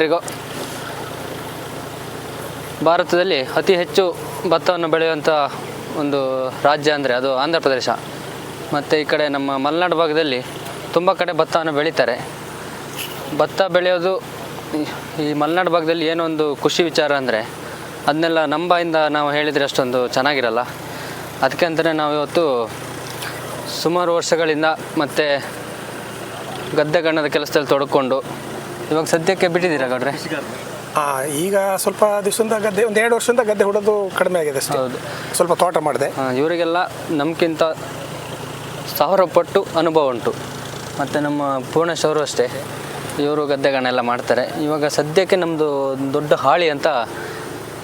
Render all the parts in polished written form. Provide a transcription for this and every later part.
ಎಲ್ರಿಗೂ. ಭಾರತದಲ್ಲಿ ಅತಿ ಹೆಚ್ಚು ಭತ್ತವನ್ನು ಬೆಳೆಯುವಂಥ ಒಂದು ರಾಜ್ಯ ಅಂದರೆ ಅದು ಆಂಧ್ರ ಪ್ರದೇಶ. ಮತ್ತು ಈ ಕಡೆ ನಮ್ಮ ಮಲೆನಾಡು ಭಾಗದಲ್ಲಿ ತುಂಬ ಕಡೆ ಭತ್ತವನ್ನು ಬೆಳೀತಾರೆ. ಭತ್ತ ಬೆಳೆಯೋದು ಈ ಮಲೆನಾಡು ಭಾಗದಲ್ಲಿ ಏನೋ ಒಂದು ಖುಷಿ ವಿಚಾರ ಅಂದರೆ ಅದನ್ನೆಲ್ಲ ನಮ್ಮ ಬಾಯಿಂದ ನಾವು ಹೇಳಿದರೆ ಅಷ್ಟೊಂದು ಚೆನ್ನಾಗಿರಲ್ಲ. ಅದಕ್ಕೆ ಅಂತಲೇ ನಾವು ಇವತ್ತು ಸುಮಾರು ವರ್ಷಗಳಿಂದ ಮತ್ತು ಗದ್ದೆಗಣ್ಣದ ಕೆಲಸದಲ್ಲಿ ತೊಡ್ಕೊಂಡು ಇವಾಗ ಸದ್ಯಕ್ಕೆ ಬಿಟ್ಟಿದ್ದೀರಾ ಗೌಡ್ರೆ? ಈಗ ಸ್ವಲ್ಪ ದಿವಸದಿಂದ ಗದ್ದೆ, ಒಂದು 2 ವರ್ಷದಿಂದ ಗದ್ದೆ ಹೊಡೋದು ಕಡಿಮೆ ಆಗಿದೆ ಅಷ್ಟೇ. ಹೌದು, ಸ್ವಲ್ಪ ತೋಟ ಮಾಡಿದೆ. ಇವರಿಗೆಲ್ಲ ನಮಗಿಂತ 1000 ಪಟ್ಟು ಅನುಭವ ಉಂಟು. ಮತ್ತು ನಮ್ಮ ಪೂರ್ಣೇಶ್ ಅವರು ಅಷ್ಟೇ, ಇವರು ಗದ್ದೆಗಣ್ಣೆಲ್ಲ ಮಾಡ್ತಾರೆ. ಇವಾಗ ಸದ್ಯಕ್ಕೆ ನಮ್ಮದು ದೊಡ್ಡ ಹಾಳಿ ಅಂತ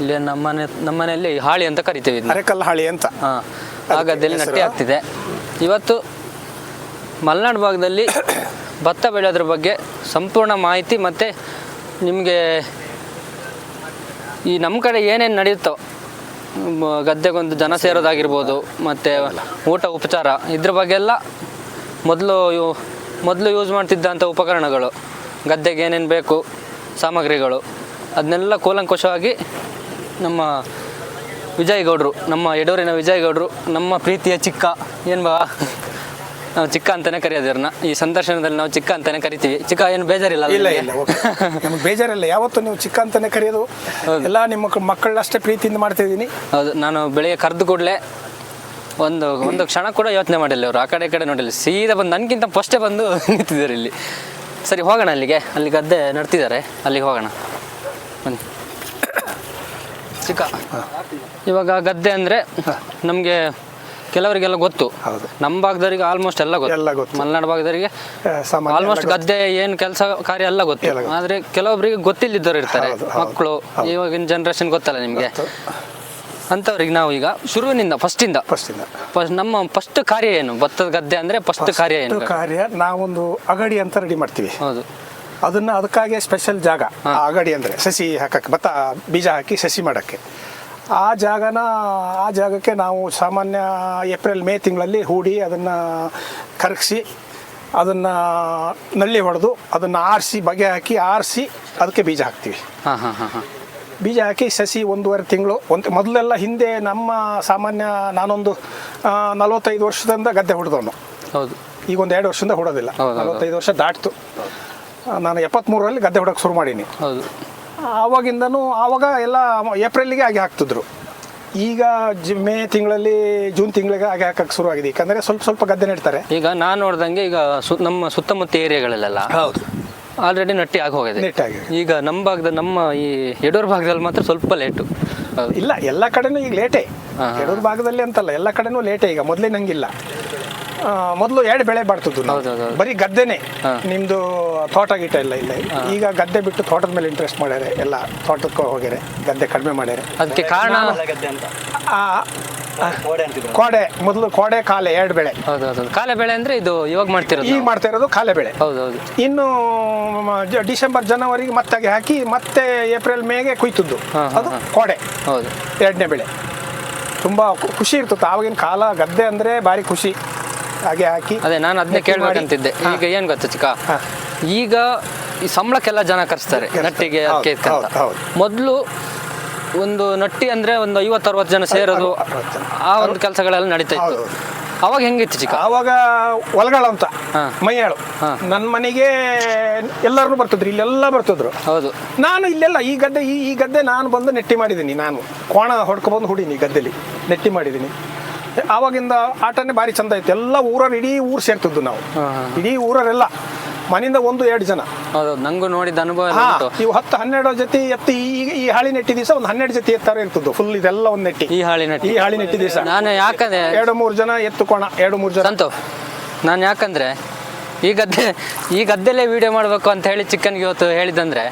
ಇಲ್ಲಿ ನಮ್ಮ ಮನೆಯಲ್ಲಿ ಹಾಳಿ ಅಂತ ಕರಿತೀವಿ, ಅರೆಕಲ್ಲು ಹಾಳಿ ಅಂತ. ಆ ಗದ್ದೆಯಲ್ಲಿ ನಟ್ಟಿ ಆಗ್ತಿದೆ. ಇವತ್ತು ಮಲೆನಾಡು ಭಾಗದಲ್ಲಿ ಭತ್ತ ಬೆಳೆಯೋದ್ರ ಬಗ್ಗೆ ಸಂಪೂರ್ಣ ಮಾಹಿತಿ ಮತ್ತು ನಿಮಗೆ ಈ ನಮ್ಮ ಕಡೆ ಏನೇನು ನಡೆಯುತ್ತೋ, ಗದ್ದೆಗೊಂದು ಜನ ಸೇರೋದಾಗಿರ್ಬೋದು ಮತ್ತು ಊಟ ಉಪಚಾರ, ಇದ್ರ ಬಗ್ಗೆ ಎಲ್ಲ ಮೊದಲು ಯೂಸ್ ಮಾಡ್ತಿದ್ದಂಥ ಉಪಕರಣಗಳು, ಗದ್ದೆಗೆ ಏನೇನು ಬೇಕು ಸಾಮಗ್ರಿಗಳು, ಅದನ್ನೆಲ್ಲ ಕೂಲಂಕುಷವಾಗಿ ನಮ್ಮ ವಿಜಯ್ ಗೌಡ್ರು, ನಮ್ಮ ಯಡೂರಿನ ವಿಜಯ್ ಗೌಡ್ರು, ನಮ್ಮ ಪ್ರೀತಿಯ ಚಿಕ್ಕ, ಏನು ಬಾ ನಾವು ಚಿಕ್ಕ ಅಂತಲೇ ಕರೆಯೋದಿರನ್ನ ಈ ಸಂದರ್ಶನದಲ್ಲಿ ನಾವು ಚಿಕ್ಕ ಅಂತಲೇ ಕರಿತೀವಿ. ಚಿಕ್ಕ ಏನು ಬೇಜಾರಿಲ್ಲ? ಇಲ್ಲ ನಮ್ಗೆ ಬೇಜಾರಿಲ್ಲ. ಯಾವತ್ತು ನೀವು ಚಿಕ್ಕ ಅಂತಲೇ ಕರೆಯೋದು. ಎಲ್ಲ ನಿಮ್ಮ ಮಕ್ಕಳಷ್ಟೇ ಪ್ರೀತಿಯಿಂದ ಮಾಡ್ತಿದ್ದೀನಿ. ಹೌದು, ನಾನು ಬೆಳಿಗ್ಗೆ ಕರೆದು ಕೂಡಲೇ ಒಂದು ಕ್ಷಣ ಕೂಡ ಯೋಚನೆ ಮಾಡಿಲ್ಲ. ಅವರು ಆ ಕಡೆ ನೋಡಿಲ್ಲ, ಸೀದಾ ಬಂದು ನನಗಿಂತ ಫಸ್ಟೇ ಬಂದು ನಿಂತಿದ್ದಾರೆ ಇಲ್ಲಿ. ಸರಿ, ಹೋಗೋಣ ಅಲ್ಲಿ ಗದ್ದೆ ನಡ್ತಿದ್ದಾರೆ, ಅಲ್ಲಿಗೆ ಹೋಗೋಣ ಬನ್ನಿ. ಚಿಕ್ಕ, ಇವಾಗ ಗದ್ದೆ ಅಂದರೆ ನಮಗೆ ಕೆಲವರಿಗೆಲ್ಲ ಗೊತ್ತು, ನಮ್ಮ ಭಾಗದವರಿಗೆ ಆಲ್ಮೋಸ್ಟ್ ಎಲ್ಲ ಗೊತ್ತು. ಮಲೆನಾಡು ಭಾಗದವರಿಗೆ ಆಲ್ಮೋಸ್ಟ್ ಗದ್ದೆ ಏನು ಕೆಲಸ ಕಾರ್ಯ ಎಲ್ಲ ಗೊತ್ತು. ಆದರೆ ಕೆಲವೊಬ್ಬರಿಗೆ ಗೊತ್ತಿಲ್ಲದವ್ರು ಇರ್ತಾರೆ, ಮಕ್ಕಳು, ಇವಾಗಿನ ಜನ್ರೇಷನ್ ಗೊತ್ತಲ್ಲ ನಿಮಗೆ. ಅಂಥವ್ರಿಗೆ ನಾವು ಈಗ ಶುರುವಿನಿಂದ ಫಸ್ಟಿಂದ ನಮ್ಮ ಫಸ್ಟ್ ಕಾರ್ಯ ಏನು? ಭತ್ತದ ಗದ್ದೆ ಅಂದರೆ ಫಸ್ಟ್ ಕಾರ್ಯ ಏನು? ನಾವೊಂದು ಅಗಡಿ ಅಂತ ರೆಡಿ ಮಾಡ್ತೀವಿ. ಹೌದು, ಅದಕ್ಕಾಗಿ ಸ್ಪೆಷಲ್ ಜಾಗ. ಅಗಡಿ ಅಂದರೆ ಸಸಿ ಹಾಕಕ್ಕೆ, ಭತ್ತ ಬೀಜ ಹಾಕಿ ಸಸಿ ಮಾಡೋಕ್ಕೆ. ಆ ಜಾಗಕ್ಕೆ ನಾವು ಸಾಮಾನ್ಯ ಏಪ್ರಿಲ್ ಮೇ ತಿಂಗಳಲ್ಲಿ ಹೂಡಿ ಅದನ್ನು ಕರಗಿಸಿ, ಅದನ್ನು ನಳ್ಳಿ ಹೊಡೆದು, ಅದನ್ನು ಆರಿಸಿ, ಬಗೆ ಹಾಕಿ ಆರಿಸಿ ಅದಕ್ಕೆ ಬೀಜ ಹಾಕ್ತೀವಿ. ಬೀಜ ಹಾಕಿ ಸಸಿ 1.5 ತಿಂಗಳು ಮೊದಲೆಲ್ಲ ಹಿಂದೆ ನಮ್ಮ ಸಾಮಾನ್ಯ ನಾನೊಂದು 45 ವರ್ಷದಿಂದ ಗದ್ದೆ ಹೊಡೆದವನು. ಹೌದು, ಈಗ ಒಂದು 2 ವರ್ಷದಿಂದ ಹೊಡೋದಿಲ್ಲ. 45 ವರ್ಷ ದಾಟ್ತು. ನಾನು 73ರಲ್ಲಿ ಗದ್ದೆ ಹೊಡೋಕ್ಕೆ ಶುರು ಮಾಡೀನಿ. ಹೌದು, ಆವಾಗ ಎಲ್ಲ ಏಪ್ರಿಲ್ಗೆ ಆಗಿ ಹಾಕ್ತಿದ್ರು. ಈಗ ಮೇ ತಿಂಗಳಲ್ಲಿ, ಜೂನ್ ತಿಂಗಳಿಗೆ ಆಗಿ ಹಾಕಕ್ಕೆ ಶುರು ಆಗಿದೆ. ಯಾಕಂದರೆ ಸ್ವಲ್ಪ ಗದ್ದೆ ನೆಡ್ತಾರೆ. ಈಗ ನಾನು ನೋಡ್ದಂಗೆ ಈಗ ನಮ್ಮ ಸುತ್ತಮುತ್ತ ಏರಿಯಾಗಳಲ್ಲೆಲ್ಲ ಹೌದು ಆಲ್ರೆಡಿ ನಟ್ಟಿ ಆಗಿ ಹೋಗಿದೆ. ಈಗ ನಮ್ಮ ಈ ಯಡೂರು ಭಾಗದಲ್ಲಿ ಮಾತ್ರ ಸ್ವಲ್ಪ ಲೇಟು. ಇಲ್ಲ, ಎಲ್ಲ ಕಡೆನೂ ಈಗ ಲೇಟೇ. ಯಡೂರು ಭಾಗದಲ್ಲಿ ಅಂತಲ್ಲ, ಎಲ್ಲ ಕಡೆನೂ ಲೇಟೇ. ಈಗ ಮೊದಲೇ ನಂಗಿಲ್ಲ. ಮೊದಲು 2 ಬೆಳೆ ಬಾಡ್ತಿದ್ದು ನಾವು, ಬರೀ ಗದ್ದೆನೇ. ನಿಮ್ಮದು ತೋಟ ಗೀಟ ಇಲ್ಲ. ಈಗ ಗದ್ದೆ ಬಿಟ್ಟು ತೋಟದ ಮೇಲೆ ಇಂಟ್ರೆಸ್ಟ್ ಮಾಡ್ಯಾರೆ. ಎಲ್ಲ ತೋಟಕ್ಕೆ ಹೋಗ್ಯಾರೆ, ಗದ್ದೆ ಕಡಿಮೆ ಮಾಡ್ಯಾರೆ. ಅದಕ್ಕೆ ಕಾರಣ ಕೋಡೆ, ಮೊದಲು ಕೋಡೆ, ಕಾಲೆ 2 ಬೆಳೆ. ಹೌದೌದು, ಕಾಲೆ ಬೆಳೆ ಅಂದರೆ ಇದು ಇವಾಗ ಮಾಡ್ತಾ ಇರೋದು ಕಾಲೆ ಬೆಳೆ. ಹೌದೌದು, ಇನ್ನು ಡಿಸೆಂಬರ್ ಜನವರಿಗೆ ಮತ್ತೆ ಹಾಕಿ, ಮತ್ತೆ ಏಪ್ರಿಲ್ ಮೇಗೆ ಕುಯ್ತದ್ದು ಅದು ಕೋಡೆ. ಹೌದು, 2ನೇ ಬೆಳೆ. ತುಂಬ ಖುಷಿ ಇರ್ತಿತ್ತು ಆವಾಗಿನ ಕಾಲ. ಗದ್ದೆ ಅಂದರೆ ಭಾರಿ ಖುಷಿ. ಹಾಗೆ ಹಾಕಿ ಅದೇ ನಾನು ಅದನ್ನೇ ಕೇಳ್ಬೇಕಂತಿದ್ದೆ. ಈಗ ಏನು ಗೊತ್ತಾ ಚಿಕ್ಕ, ಈಗ ಈ ಸಂಬಳಕ್ಕೆಲ್ಲ ಜನ ಕರೆಸ್ತಾರೆ ನಟ್ಟಿಗೆ ಅಕ್ಕೆ ಅಂತ. ಮೊದಲು ಒಂದು ನಟ್ಟಿ ಅಂದರೆ ಒಂದು 50-60 ಜನ ಸೇರೋದು, ಆ ಒಂದು ಕೆಲಸಗಳೆಲ್ಲ ನಡೀತಾ ಇತ್ತು. ಅವಾಗ ಹೆಂಗಿತ್ತು ಚಿಕ್ಕ? ಅವಾಗ ಹೊಲಗಳು ಅಂತ ಮೈಯಾಳು ನನ್ನ ಮನೆಗೆ ಎಲ್ಲರೂ ಬರ್ತಿದ್ರು, ಇಲ್ಲೆಲ್ಲ ಬರ್ತಿದ್ರು. ಹೌದು, ನಾನು ಇಲ್ಲೆಲ್ಲ ಈ ಗದ್ದೆ ನಾನು ಬಂದು ನೆಟ್ಟಿ ಮಾಡಿದ್ದೀನಿ. ನಾನು ಕೋಣ ಹೊಡ್ಕೊಬಂದು ಹುಡೀನಿ, ಗದ್ದೆಲಿ ನೆಟ್ಟಿ ಮಾಡಿದ್ದೀನಿ. ಆವಾಗಿಂದ ಆಟನೇ ಭಾರಿ ಚಂದ ಇತ್ತು. ಎಲ್ಲ ಇಡೀ ಊರು ಸೇರ್ತಿದ್ದು ನಾವು. ಇಡೀ ಊರರೆಲ್ಲ ಮನೆಯಿಂದ 1-2 ಜನ. ಹೌದು, ನಂಗೂ ನೋಡಿದ ಅನುಭವ. ಇವು 10-12 ಜೊತೆ ಎತ್ತಿ ಈ ಹಾಳಿ ನೆಟ್ಟಿ ದಿವಸ ಒಂದು 12 ಜೊತೆ ಎತ್ತಾರೆ ಇರ್ತದ್ದು. ಫುಲ್ ಇದೆಲ್ಲ ಒಂದು ನೆಟ್ಟಿ. ಈ ಹಾಳಿ ನೆಟ್ಟಿ ದಿವಸ ನಾನು ಯಾಕಂದ್ರೆ 2-3 ಜನ ಎತ್ತುಕೋಣ, 2-3 ಜನ ಸಂತು. ನಾನು ಯಾಕಂದ್ರೆ ಈ ಗದ್ದೆಲ್ಲೇ ವಿಡಿಯೋ ಮಾಡಬೇಕು ಅಂತ ಹೇಳಿ ಚಿಕ್ಕನ್ಗೆ ಇವತ್ತು ಹೇಳಿದಂದ್ರೆ,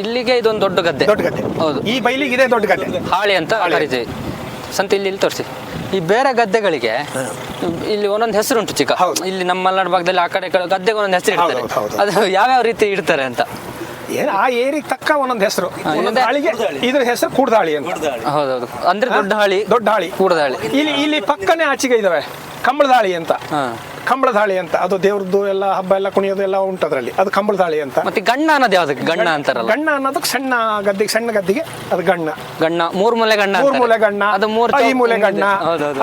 ಇಲ್ಲಿಗೆ ಇದೊಂದು ದೊಡ್ಡ ಗದ್ದೆ. ಹೌದು, ಈ ಬೈಲಿಗೆ ಇದೆ ದೊಡ್ಡ ಗದ್ದೆ, ಹಾಳಿ ಅಂತ ಕರಿತೀವಿ. ಸಂತ ಇಲ್ಲಿ ತೋರಿಸಿ. ಈ ಬೇರೆ ಗದ್ದೆಗಳಿಗೆ ಇಲ್ಲಿ ಒಂದೊಂದು ಹೆಸರುಂಟು ಚಿಕ್ಕ. ಇಲ್ಲಿ ನಮ್ಮ ಮಲೆನಾಡು ಭಾಗದಲ್ಲಿ ಆ ಕಡೆ ಗದ್ದೆಗೆ ಒಂದೊಂದು ಹೆಸರು ಇಡ್ತಾರೆ. ಅದು ಯಾವ್ಯಾವ ರೀತಿ ಇಡ್ತಾರೆ ಅಂತ? ಆ ಏರಿಗೆ ತಕ್ಕ ಒಂದೊಂದು ಹೆಸರು. ಇದ್ರ ಹೆಸರು ಕೂಡ್ದಾಳಿ ಅಂತ. ಹೌದೌದು, ಅಂದ್ರೆ ದೊಡ್ಡ ಹಾಳಿ, ಕೂಡ್ದಾಳಿ. ಇಲ್ಲಿ ಇಲ್ಲಿ ಪಕ್ಕನೆ ಆಚೆಗೆ ಇದಾವೆ ಕಂಬಳದಾಳಿ ಅಂತ. ಕಂಬಳದಾಳಿ ಅಂತ, ಅದು ದೇವ್ರದ್ದು ಎಲ್ಲ ಹಬ್ಬ ಎಲ್ಲ ಕುಣಿಯೋದು ಎಲ್ಲ ಉಂಟು ಅದರಲ್ಲಿ, ಅದು ಕಂಬಳದಾಳಿ ಅಂತ. ಮತ್ತೆ ಗಣ್ಣ ಅನ್ನೋದು ಯಾವ್ದಕ್ಕೆ ಗಣ್ಣ ಅಂತಾರಲ್ಲ? ಗಣ್ಣ ಅನ್ನೋದಕ್ಕೆ ಸಣ್ಣ ಗದ್ದಿಗೆ ಅದು ಗಣ್ಣ. ಗಣ್ಣ ಮೂರ್ ಮೂಲೆ ಗಣ್ಣ ಮೂರು ಮೂಲೆ ಗಣ್ಣ, ಅದು ಮೂರು 5 ಮೂಲೆ ಗಣ್ಣ,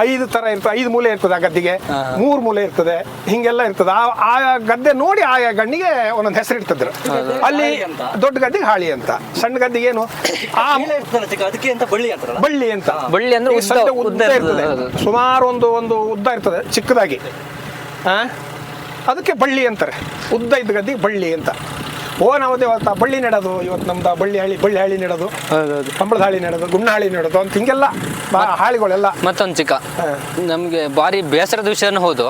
5 ತರ ಇರ್ತದೆ, 5 ಮೂಲೆ ಇರ್ತದೆ ಆ ಗದ್ದಿಗೆ, 3 ಮೂಲೆ ಇರ್ತದೆ, ಹಿಂಗೆಲ್ಲ ಇರ್ತದೆ. ಆ ಗದ್ದೆ ನೋಡಿ ಆಯಾ ಗಣ್ಣಿಗೆ ಒಂದೊಂದು ಹೆಸರು ಇರ್ತದ್ರು. ಅಲ್ಲಿ ದೊಡ್ಡ ಗದ್ದಿಗೆ ಹಾಳಿ ಅಂತ, ಸಣ್ಣ ಗದ್ದಿಗೆ ಏನು ಅದಕ್ಕೆ ಅಂತ ಬಳ್ಳಿ ಅಂತಾರಲ್ಲ, ಬಳ್ಳಿ ಅಂತ. ಬಳ್ಳಿ ಅಂದ್ರೆ ಈ ಸದ್ಯ ಉದ್ದ ಇರ್ತದೆ, ಹೌದು. ಸುಮಾರು ಒಂದು ಉದ್ದ ಇರ್ತದೆ ಚಿಕ್ಕದಾಗಿ, ಅದಕ್ಕೆ ಬಳ್ಳಿ ಅಂತಾರೆ. ಉದ್ದ ಇದ್ದ ಗದ್ದಿಗೆ ಬಳ್ಳಿ ಅಂತ. ನಾವು ಇವತ್ತು ಬಳ್ಳಿ ನೆಡೋದು, ಇವತ್ತು ನಮ್ದು ಬಳ್ಳಿ ಹಾಳಿ ನೆಡೋದು, ಕಂಬಳದ ಹಾಳಿ ನೆಡೋದು, ಗುಣ್ಣ ಹಾಳಿ ನೆಡೋದು ಅಂತ ಹಿಂಗೆಲ್ಲ ಹಾಳಿಗಳೆಲ್ಲ. ಮತ್ತೊಂದು ಚಿಕ್ಕ ನಮ್ಗೆ ಭಾರಿ ಬೇಸರದ ವಿಷಯನೂ ಹೌದು,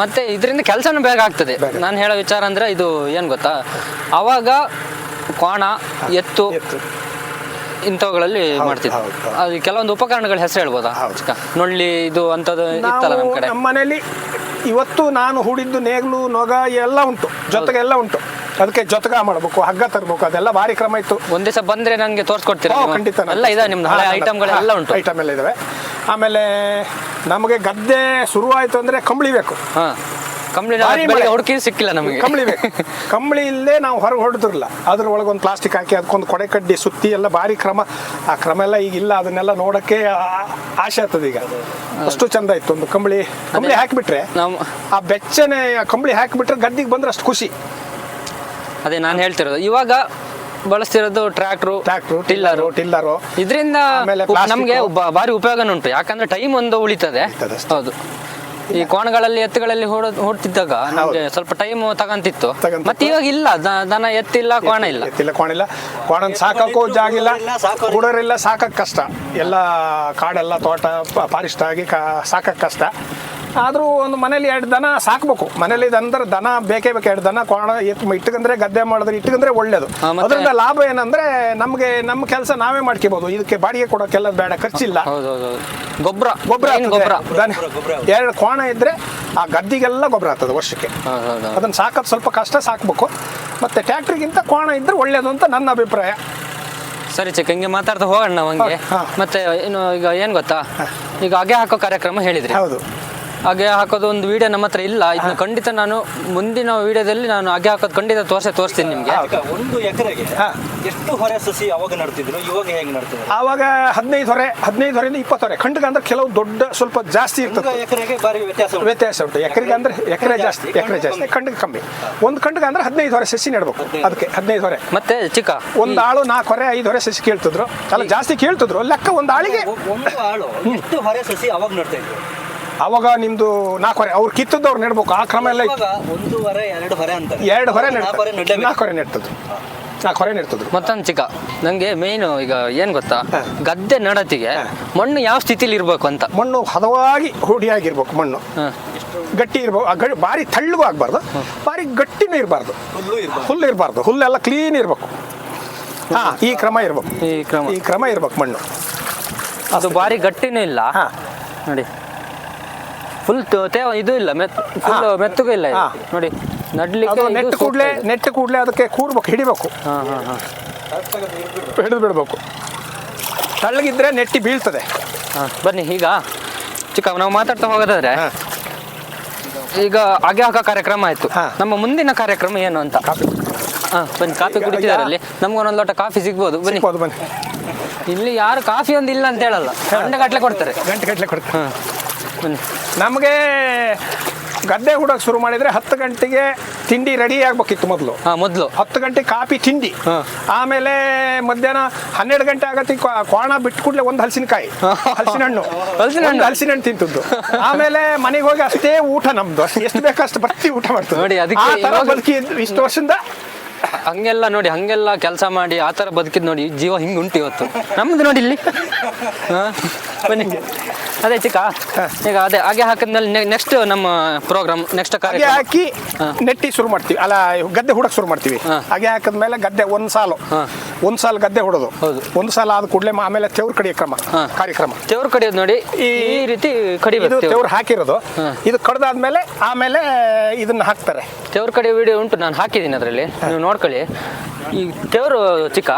ಮತ್ತೆ ಇದರಿಂದ ಕೆಲಸನೂ ಬೇಗ ಆಗ್ತದೆ. ನಾನು ಹೇಳೋ ವಿಚಾರ ಅಂದ್ರೆ ಇದು ಏನ್ ಗೊತ್ತಾ, ಅವಾಗ ಕ್ವಾಣ, ಎತ್ತು ಇಂಥವುಗಳಲ್ಲಿ ಮಾಡ್ತಿದ್ವಿ. ಅದು ಕೆಲವೊಂದು ಉಪಕರಣಗಳ ಹೆಸರು ಹೇಳ್ಬೋದಾ? ನೊಳ್ಳಿ ಇದು ಅಂತದ್ದು ಇತ್ತಲ್ಲ ನಮ್ಮ ಕಡೆ. ನಮ್ಮ ಮನೇಲಿ ಇವತ್ತು ನಾನು ಹೂಡಿದ್ದು ನೇಗ್ಲು, ನೊಗ ಎಲ್ಲ ಉಂಟು, ಜೊತೆಗೆ ಎಲ್ಲ ಉಂಟು. ಅದಕ್ಕೆ ಜೊತೆಗ ಮಾಡಬೇಕು, ಹಗ್ಗ ತರಬೇಕು, ಅದೆಲ್ಲ ಭಾರಿ ಕ್ರಮ ಇತ್ತು. ಒಂದ್ ದಿವಸ ಬಂದ್ರೆ ನಂಗೆ ತೋರಿಸ್ಕೊಡ್ತೀರಾ? ಖಂಡಿತ ಎಲ್ಲ ಇದೆ ನಿಮ್ದು ಹಳೆ ಐಟಮ್ಗಳೆಲ್ಲ ಉಂಟು. ಐಟಮ್ ಎಲ್ಲ ಇದಾವೆ. ಆಮೇಲೆ ನಮಗೆ ಗದ್ದೆ ಶುರುವಾಯಿತು ಅಂದ್ರೆ ಕಂಬಳಿ ಬೇಕು. ಕಂಬಳಿ ಹುಡುಕಿ ಸಿಕ್ಕಿಲ್ಲ ನಮಗೆ. ಕಂಬಳಿ ಬೇಕು. ಕಂಬಳಿ ಇಲ್ಲೇ ನಾವು ಹೊರಗೆ ಹೊಡೆದಿರಲ್ಲ. ಅದ್ರ ಒಳಗೆ ಒಂದು ಪ್ಲಾಸ್ಟಿಕ್ ಹಾಕಿ ಅದಕ್ಕೊಂದು ಕೊಡೆ ಕಡ್ಡಿ ಸುತ್ತಿ ಎಲ್ಲ ಭಾರಿ ಕ್ರಮ. ಆ ಕ್ರಮ ಎಲ್ಲ ಈಗ ಇಲ್ಲ. ಅದನ್ನೆಲ್ಲ ನೋಡಕ್ಕೆ ಆಸೆ ಆಗ್ತದೆ ಈಗ. ಅಷ್ಟು ಚಂದ ಇತ್ತು. ಒಂದು ಕಂಬಳಿ ಹಾಕಿಬಿಟ್ರೆ, ಆ ಬೆಚ್ಚನೆ ಕಂಬಳಿ ಹಾಕಿಬಿಟ್ರೆ ಗದ್ದಿಗೆ ಬಂದ್ರೆ ಅಷ್ಟು ಖುಷಿ. ಅದೇ ನಾನು ಹೇಳ್ತಿರೋದು. ಇವಾಗ ಬಳಸ್ತಿರೋದು ಟ್ರ್ಯಾಕ್ಟ್ರು, ಟಿಲ್ಲರು. ಇದರಿಂದ ನಮ್ಗೆ ಭಾರಿ ಉಪಯೋಗನೂ ಉಂಟು. ಯಾಕಂದ್ರೆ ಟೈಮ್ ಒಂದು ಉಳಿತದೆ. ಹೌದು. ಈ ಕೋಣಗಳಲ್ಲಿ ಎತ್ತುಗಳಲ್ಲಿ ಹೊಡ್ತಿದ್ದಾಗ ನಮ್ಗೆ ಸ್ವಲ್ಪ ಟೈಮ್ ತಗಂತಿತ್ತು. ಮತ್ತೆ ಇವಾಗ ಇಲ್ಲ, ದನ ಎತ್ತಿಲ್ಲ, ಕೋಣ ಇಲ್ಲ. ಕೋಣ ಸಾಕಕ್ಕೂ ಜಾಗಿಲ್ಲ, ಹುಡರಿಲ್ಲ, ಸಾಕಕ್ಕೆ ಕಷ್ಟ. ಎಲ್ಲ ಕಾಡೆಲ್ಲ ತೋಟ ಫಾರೆಸ್ಟ್ ಆಗಿ ಸಾಕಕ್ಕೆ ಕಷ್ಟ. ಆದರೂ ಒಂದು ಮನೇಲಿ 2 ದನ ಸಾಕ್ಬೇಕು. ಮನೇಲಿ ಅಂದ್ರೆ ದನ ಬೇಕೇ ಬೇಕು. 2 ದನ ಕೋಣ ಇಟ್ಕಂದ್ರೆ ಗದ್ದೆ ಮಾಡಿದ್ರೆ ಇಟ್ಕಂದ್ರೆ ಒಳ್ಳೇದು. ಅದರಿಂದ ಲಾಭ ಏನಂದ್ರೆ ನಮ್ಗೆ ನಮ್ಮ ಕೆಲಸ ನಾವೇ ಮಾಡ್ಕೋಬಹುದು. ಇದಕ್ಕೆ ಬಾಡಿಗೆ ಕೊಡೋಕೆಲ್ಲ ಬೇಡ, ಖರ್ಚಿಲ್ಲ. ಗೊಬ್ಬರ 2 ಕೋಣ ಇದ್ರೆ ಆ ಗದ್ದಿಗೆಲ್ಲ ಗೊಬ್ಬರ ಆಗ್ತದೆ ವರ್ಷಕ್ಕೆ. ಅದನ್ನ ಸಾಕೋದು ಸ್ವಲ್ಪ ಕಷ್ಟ, ಸಾಕ್ಬೇಕು. ಮತ್ತೆ ಟ್ಯಾಕ್ಟ್ರಿಗಿಂತ ಕೋಣ ಇದ್ರೆ ಒಳ್ಳೇದು ಅಂತ ನನ್ನ ಅಭಿಪ್ರಾಯ. ಸರಿ ಚಿಕ್ಕ, ಹಿಂಗೆ ಮಾತಾಡ್ತಾ ಹೋಗೋಣ ನಾವು ಹಂಗೆ. ಮತ್ತೆ ಇನ್ನು ಈಗ ಏನ್ ಗೊತ್ತಾ, ಈಗ ಅಗೆ ಹಾಕೋ ಕಾರ್ಯಕ್ರಮ ಹೇಳಿದ್ರಿ. ಹೌದು. ಅಗೆ ಹಾಕೋದು ಒಂದು ವಿಡಿಯೋ ನಮ್ಮ ಹತ್ರ ಇಲ್ಲ. ಇದನ್ನ ಖಂಡಿತ ನಾನು ಮುಂದಿನ ವಿಡಿಯೋದಲ್ಲಿ ನಾನು ಅಗೆ ಹಾಕೋದು ಖಂಡಿತ ತೋರಿಸ್ತೀನಿ ನಿಮ್ಗೆ. 1 ಎಕರೆಗೆ ಎಷ್ಟು ಹೊರೆ ಸಸಿ ಅವಾಗ ನಡ್ತಿದ್ರು, ಇವಾಗ ಹೇಗೆ ನಡ್ತಿದ್ರು? ಆವಾಗ 15 ಹೊರೆಯಿಂದ 20 ಹೊರೆ. ಖಂಡಿಗೆ ಅಂದ್ರೆ ಕೆಲವು ದೊಡ್ಡ ಸ್ವಲ್ಪ ಜಾಸ್ತಿ ಇರ್ತದೆ. ಎಕರೆಗೆ ಭಾರಿ ವ್ಯತ್ಯಾಸ ಉಂಟು. ಎಕರೆ ಜಾಸ್ತಿ, ಖಂಡಿಗೆ ಕಮ್ಮಿ. ಒಂದು ಖಂಡಿಗೆ ಅಂದ್ರೆ 15 ಹೊರೆ ಸಸಿ ನೆಡ್ಬೇಕು. ಅದಕ್ಕೆ 15 ಹೊರೆ. ಮತ್ತೆ ಚಿಕ್ಕ ಒಂದು ಆಳು 4 ಹೊರೆ 5 ಹೊರೆ ಸಸಿ ಕೇಳ್ತಿದ್ರು. ಅಲ್ಲ, ಜಾಸ್ತಿ ಕೇಳ್ತಿದ್ರು. ಲೆಕ್ಕ ಒಂದು ಆಳಿಗೆ ಒಂದು ಆಳು ಎಷ್ಟು ಹೊರೆ ಸಸಿ ಅವಾಗ ನಡ್ತಾ ಇದ್ರು? ಅವಾಗ ನಿಮ್ದು 4 ಹೊರೆ ಅವ್ರು ಕಿತ್ತದವ್ರು ನೆಡ್ಬೇಕು. ಆ ಕ್ರಮ ಎಲ್ಲ 1 ಹೊರೆ 2 ಹೊರೆ ಅಂತ 2 ಹೊರೆ 4 ಹೊರೆ ನೆಡ್ತದ್ರು. 4 ಹೊರೆ ನೆಡ್ತದ್ರು. ಮತ್ತೊಂದು ಚಿಕ್ಕ, ನಂಗೆ ಮೇಯ್ನು ಈಗ ಏನ್ ಗೊತ್ತಾ, ಗದ್ದೆ ನಡತಿಗೆ ಮಣ್ಣು ಯಾವ ಸ್ಥಿತಿಲಿ ಇರ್ಬೇಕು ಅಂತ. ಮಣ್ಣು ಹದವಾಗಿ ಹುಡಿಯಾಗಿರ್ಬೇಕು. ಮಣ್ಣು ಗಟ್ಟಿ ಇರ್ಬೇಕು. ಭಾರಿ ತಳ್ಳಗೂ ಆಗ್ಬಾರ್ದು, ಭಾರಿ ಗಟ್ಟಿನೂ ಇರಬಾರ್ದು. ಹುಲ್ಲು ಇರಬಾರ್ದು. ಹುಲ್ಲೆಲ್ಲ ಕ್ಲೀನ್ ಇರ್ಬೇಕು. ಈ ಕ್ರಮ ಇರ್ಬೇಕು. ಈ ಕ್ರಮ ಇರ್ಬೇಕು ಮಣ್ಣು. ಅದು ಭಾರಿ ಗಟ್ಟಿನೂ ಇಲ್ಲ ನೋಡಿ. ಫುಲ್ ಇದು ಇಲ್ಲ, ಫುಲ್ ಮೆತ್ತಗೂ ಇಲ್ಲ ನೋಡಿ. ನಡ್ಲಿಕ್ಕೆ ನೆಟ್ಟು ಕೂಡ್ಲೆ ಅದಕ್ಕೆ ಕೂಡ್ಬೇಕು, ಹಿಡಿಬೇಕು, ಹಿಡಿದು ಬಿಡ್ಬೇಕು. ತಳ್ಳಗಿದ್ರೆ ನೆಟ್ಟಿ ಬೀಳ್ತದೆ. ಬನ್ನಿ ಈಗ ಚಿಕ್ಕ ನಾವು ಮಾತಾಡ್ತಾ ಹೋಗೋದಾದ್ರೆ, ಈಗ ಅಗೆ ಹಾಕೋ ಕಾರ್ಯಕ್ರಮ ಆಯ್ತು. ನಮ್ಮ ಮುಂದಿನ ಕಾರ್ಯಕ್ರಮ ಏನು ಅಂತ. ಬನ್ನಿ, ಕಾಫಿ ಕುಡಿತಿದ್ದಾರೆ ಅಲ್ಲಿ. ನಮ್ಗೊಂದೊಂದು ಲೋಟ ಕಾಫಿ ಸಿಗ್ಬೋದು. ಬನ್ನಿ. ಇಲ್ಲಿ ಯಾರು ಕಾಫಿ ಒಂದು ಇಲ್ಲ ಅಂತ ಹೇಳಲ್ಲ, ಗಂಟೆ ಕೊಡ್ತಾರೆ. ಬನ್ನಿ. ನಮಗೆ ಗದ್ದೆ ಹುಡೋಕೆ ಶುರು ಮಾಡಿದ್ರೆ 10 ಗಂಟೆಗೆ ತಿಂಡಿ ರೆಡಿ ಆಗ್ಬೇಕಿತ್ತು. ಮೊದಲು 10 ಗಂಟೆ ಕಾಫಿ ತಿಂಡಿ. ಆಮೇಲೆ ಮಧ್ಯಾಹ್ನ 12 ಗಂಟೆ ಆಗತ್ತೆ ಕೋಣ ಬಿಟ್ಟು ಕೂಡಲೇ ಒಂದು ಹಲಸಿನಕಾಯಿ, ಹಲಸಿನ ಹಣ್ಣು ತಿಂತದ್ದು. ಆಮೇಲೆ ಮನೆಗೆ ಹೋಗಿ ಅಷ್ಟೇ ಊಟ. ನಮ್ದು ಎಷ್ಟು ಬೇಕಷ್ಟು ಬರ್ತಿ ಊಟ ಮಾಡ್ತೀವಿ ನೋಡಿ. ಅದಕ್ಕೆ ಇಷ್ಟು ವರ್ಷದಿಂದ ಹಂಗೆಲ್ಲ ನೋಡಿ, ಹಂಗೆಲ್ಲ ಕೆಲಸ ಮಾಡಿ ಆ ಥರ ಬದುಕಿದ್ ನೋಡಿ, ಜೀವ ಹಿಂಗೆ ಉಂಟು ಇವತ್ತು ನಮ್ದು ನೋಡಿ ಇಲ್ಲಿ. ಬನ್ನಿ. ಅದೇ ಚಿಕ್ಕ, ಈಗ ಅದೇ ಹಾಗೆ ಹಾಕಿದ್ಮೇಲೆ ನೆಕ್ಸ್ಟ್ ನಮ್ಮ ಪ್ರೋಗ್ರಾಮ್, ನೆಕ್ಸ್ಟ್ ಕಾರ್ಯಕ್ರಮ ಹಾಕಿ ನೆಟ್ಟಿ ಶುರು ಮಾಡ್ತೀವಿ. ಅಲ್ಲ, ಗದ್ದೆ ಹುಡಕ್ ಶುರು ಮಾಡ್ತೀವಿ. ಹಾಗೆ ಹಾಕಿದ್ಮೇಲೆ ಗದ್ದೆ ಒಂದು ಸಾಲು ಗದ್ದೆ ಹೊಡೋದು. ಒಂದು ಸಾಲ ಆದ ಕೂಡಲೇ ಆಮೇಲೆ ತೆವ್ರು ಕಡಿಯೋ ಕಾರ್ಯಕ್ರಮ. ತೆವ್ರು ಕಡಿಯೋದು ನೋಡಿ, ಈ ರೀತಿ ಕಡಿಬೇಕು. ತೆವ್ರು ಹಾಕಿರೋದು ಇದು ಕಡ್ದಾದ್ಮೇಲೆ ಆಮೇಲೆ ಇದನ್ನ ಹಾಕ್ತಾರೆ. ತೆವ್ರು ಕಡಿಯೋ ವಿಡಿಯೋ ಉಂಟು, ನಾನು ಹಾಕಿದ್ದೀನಿ ಅದರಲ್ಲಿ, ನೀವು ನೋಡ್ಕೊಳ್ಳಿ. ಈ ತೆವರು ಚಿಕ್ಕ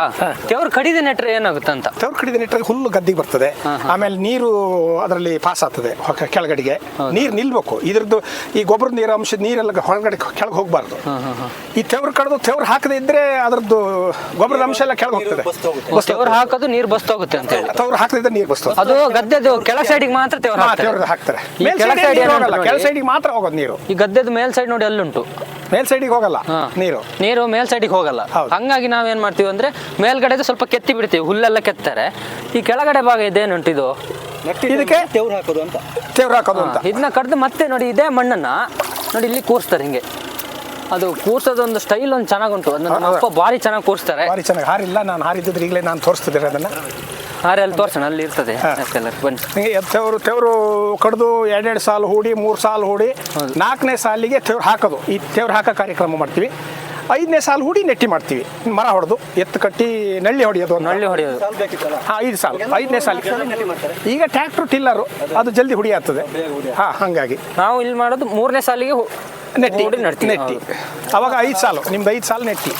ತೆವರು ಕಡಿದೆ ನೆಟ್ರೆ ಏನಾಗುತ್ತೆ ಅಂತ. ತೆವ್ರು ಕಡಿದ ನೆಟ್ಟರೆ ಹುಲ್ಲು ಗದ್ದಿಗೆ ಬರ್ತದೆ. ಆಮೇಲೆ ನೀರು ಅದರಲ್ಲಿ ಪಾಸ್ ಆಗ್ತದೆ ಕೆಳಗಡೆಗೆ. ನೀರು ನಿಲ್ಬೇಕು. ಇದ್ರದ್ದು ಈ ಗೊಬ್ಬರದ ನೀರು ಅಂಶದ ನೀರೆಲ್ಲ ಹೊರಗಡೆ ಕೆಳಗೆ ಹೋಗಬಾರ್ದು. ಈ ತೆವ್ರು ಕಡ್ದು ತೆವ್ರು ಹಾಕದೇ ಇದ್ರೆ ಅದರದ್ದು ಗೊಬ್ಬರದ ಅಂಶ ಎಲ್ಲ ಕೆಳಗೆ ಹೋಗ್ತದೆ. ತೆವರು ಹಾಕೋದು ನೀರು ಬಸ್ತೋಗುತ್ತೆ ಅಂತ ಹೇಳಿ. ತೆವ್ರು ಹಾಕದಿದ್ರೆ ನೀರು ಬಸ್ತದೆ. ಅದು ಗದ್ದೆದು ಕೆಳ ಸೈಡಿಗೆ ಮಾತ್ರ ತೆವರು ಹಾಕ್ತಾರೆ. ಈ ಕೆಳ side ಏನು ಅಂತ ನೋಡಿ. ಕೆಳ ಸೈಡಿಗೆ ಮಾತ್ರ ಹೋಗೋದು ನೀರು. ಈ ಗದ್ದೆದು ಮೇಲ್ ಸೈಡ್ ನೋಡಿ ಅಲ್ಲುಂಟು, ಮೇಲ್ ಸೈಡಿಗೆ ಹೋಗಲ್ಲ ನೀರು ಮೇಲ್ ಸೈಡಿಗೆ ಹೋಗಲ್ಲ. ಹಂಗಾಗಿ ನಾವೇನ್ ಮಾಡ್ತೀವಿ ಅಂದ್ರೆ ಮೇಲ್ಗಡೆ ಸ್ವಲ್ಪ ಕೆತ್ತಿ ಬಿಡ್ತೀವಿ, ಹುಲ್ಲೆಲ್ಲ ಕೆತ್ತಾರೆ. ಈ ಕೆಳಗಡೆ ಭಾಗ ಇದೇನುಂಟು ಇದು ಇದಕ್ಕೆ ತೆವ್ರು ಹಾಕೋದು ಅಂತ. ತೆವ್ರು ಹಾಕೋದು ಅಂತ. ಇದನ್ನ ಕಡ್ದು ಮತ್ತೆ ನೋಡಿ ಇದೇ ಮಣ್ಣನ್ನ ನೋಡಿ ಇಲ್ಲಿ ಕೂರಿಸ್ತಾರೆ ಹಿಂಗೆ. ಅದು ಕೂರ್ಸೋದೊಂದು ಸ್ಟೈಲ್ ಒಂದು ಚೆನ್ನಾಗುಂಟು. ಅದನ್ನ ಅಪ್ಪ ಭಾರಿ ಚೆನ್ನಾಗಿ ಕೂರಿಸ್ತಾರೆ. ಭಾರಿ ಚೆನ್ನಾಗಿ ಹಾರಿಲ್ಲ, ನಾನು ಹಾರಿದ್ದಿದ್ರೆ ಈಗಲೇ ನಾನು ತೋರಿಸ್ತಿದ್ದೆ ಅದನ್ನ. ಹಾರೆ ಅಲ್ಲಿ ತೋರ್ಸೋಣ, ಅಲ್ಲಿ ಇರ್ತದೆ ಬನ್ನಿ. ತೆವ್ರು ಕಡ್ದು 2 ಸಾಲು ಹೂಡಿ 3 ಸಾಲು ಹೂಡಿ 4ನೇ ಸಾಲಿಗೆ ತೆವ್ರು ಹಾಕೋದು. ಈ ತೆವ್ರು ಹಾಕೋ ಕಾರ್ಯಕ್ರಮ ಮಾಡ್ತೀವಿ. 5ನೇ ಸಾಲು ಹೂಡಿ ನೆಟ್ಟಿ ಮಾಡ್ತೀವಿ. ಮರ ಹೊಡೆದು ಎತ್ತು ಕಟ್ಟಿ ನಳ್ಳಿ ಹೊಡೆಯೋದು. ನಳ್ಳಿ ಹೊಡೆಯೋದು 5 ಸಾಲು. 5ನೇ ಸಾಲಿಗೆ ಈಗ ಟ್ರ್ಯಾಕ್ಟರ್ ಟಿಲ್ಲರು ಅದು ಜಲ್ದಿ ಹುಡಿ ಆಗ್ತದೆ. ಹಾಗಾಗಿ ನಾವು ಇಲ್ಲಿ ಮಾಡೋದು 3ನೇ ಸಾಲಿಗೆ ನೆಟ್ಟಿ ಅವಾಗ 5 ಸಾಲು, ನಿಮ್ದು 5 ಸಾಲು ನೆಟ್ಟಿ.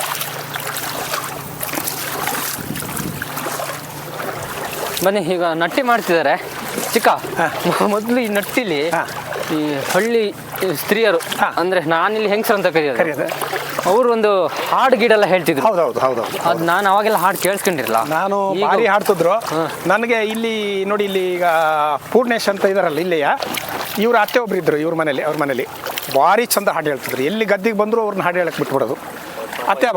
ಬನ್ನಿ, ಈಗ ನಟ್ಟಿ ಮಾಡ್ತಿದ್ದಾರೆ ಚಿಕ್ಕ. ಮೊದಲು ಈ ನಟ್ಟಿಲಿ ಈ ಹಳ್ಳಿ ಸ್ತ್ರೀಯರು ಅಂದ್ರೆ ನಾನಿಲ್ಲಿ ಹೆಂಗಸರು ಅಂತ ಕರೆಯೋದು, ಅವರು ಒಂದು ಹಾಡು ಗೀಡೆಲ್ಲ ಹೇಳ್ತಿದ್ರು. ಹೌದು. ಅದು ನಾನು ಅವಾಗೆಲ್ಲ ಹಾಡು ಕೇಳಿಸ್ಕೊಂಡಿರಲ್ಲ. ನಾನು ಭಾರಿ ಹಾಡ್ತಿದ್ರು. ನನಗೆ ಇಲ್ಲಿ ನೋಡಿ, ಇಲ್ಲಿ ಈಗ ಪೂರ್ಣೇಶ್ ಅಂತ ಇದಾರಲ್ಲ ಇಲ್ಲಿಯ, ಇವ್ರ ಅತ್ತೆ ಒಬ್ರು ಇದ್ರು ಅವ್ರ ಮನೇಲಿ ಭಾರಿ ಚಂದ ಹಾಡು ಹೇಳ್ತಿದ್ರು. ಎಲ್ಲಿ ಗದ್ದಿಗೆ ಬಂದ್ರು ಅವ್ರನ್ನ ಹಾಡು ಹೇಳಕ್ ಬಿಟ್ಬಿಡೋದು. ಅತ್ತೆ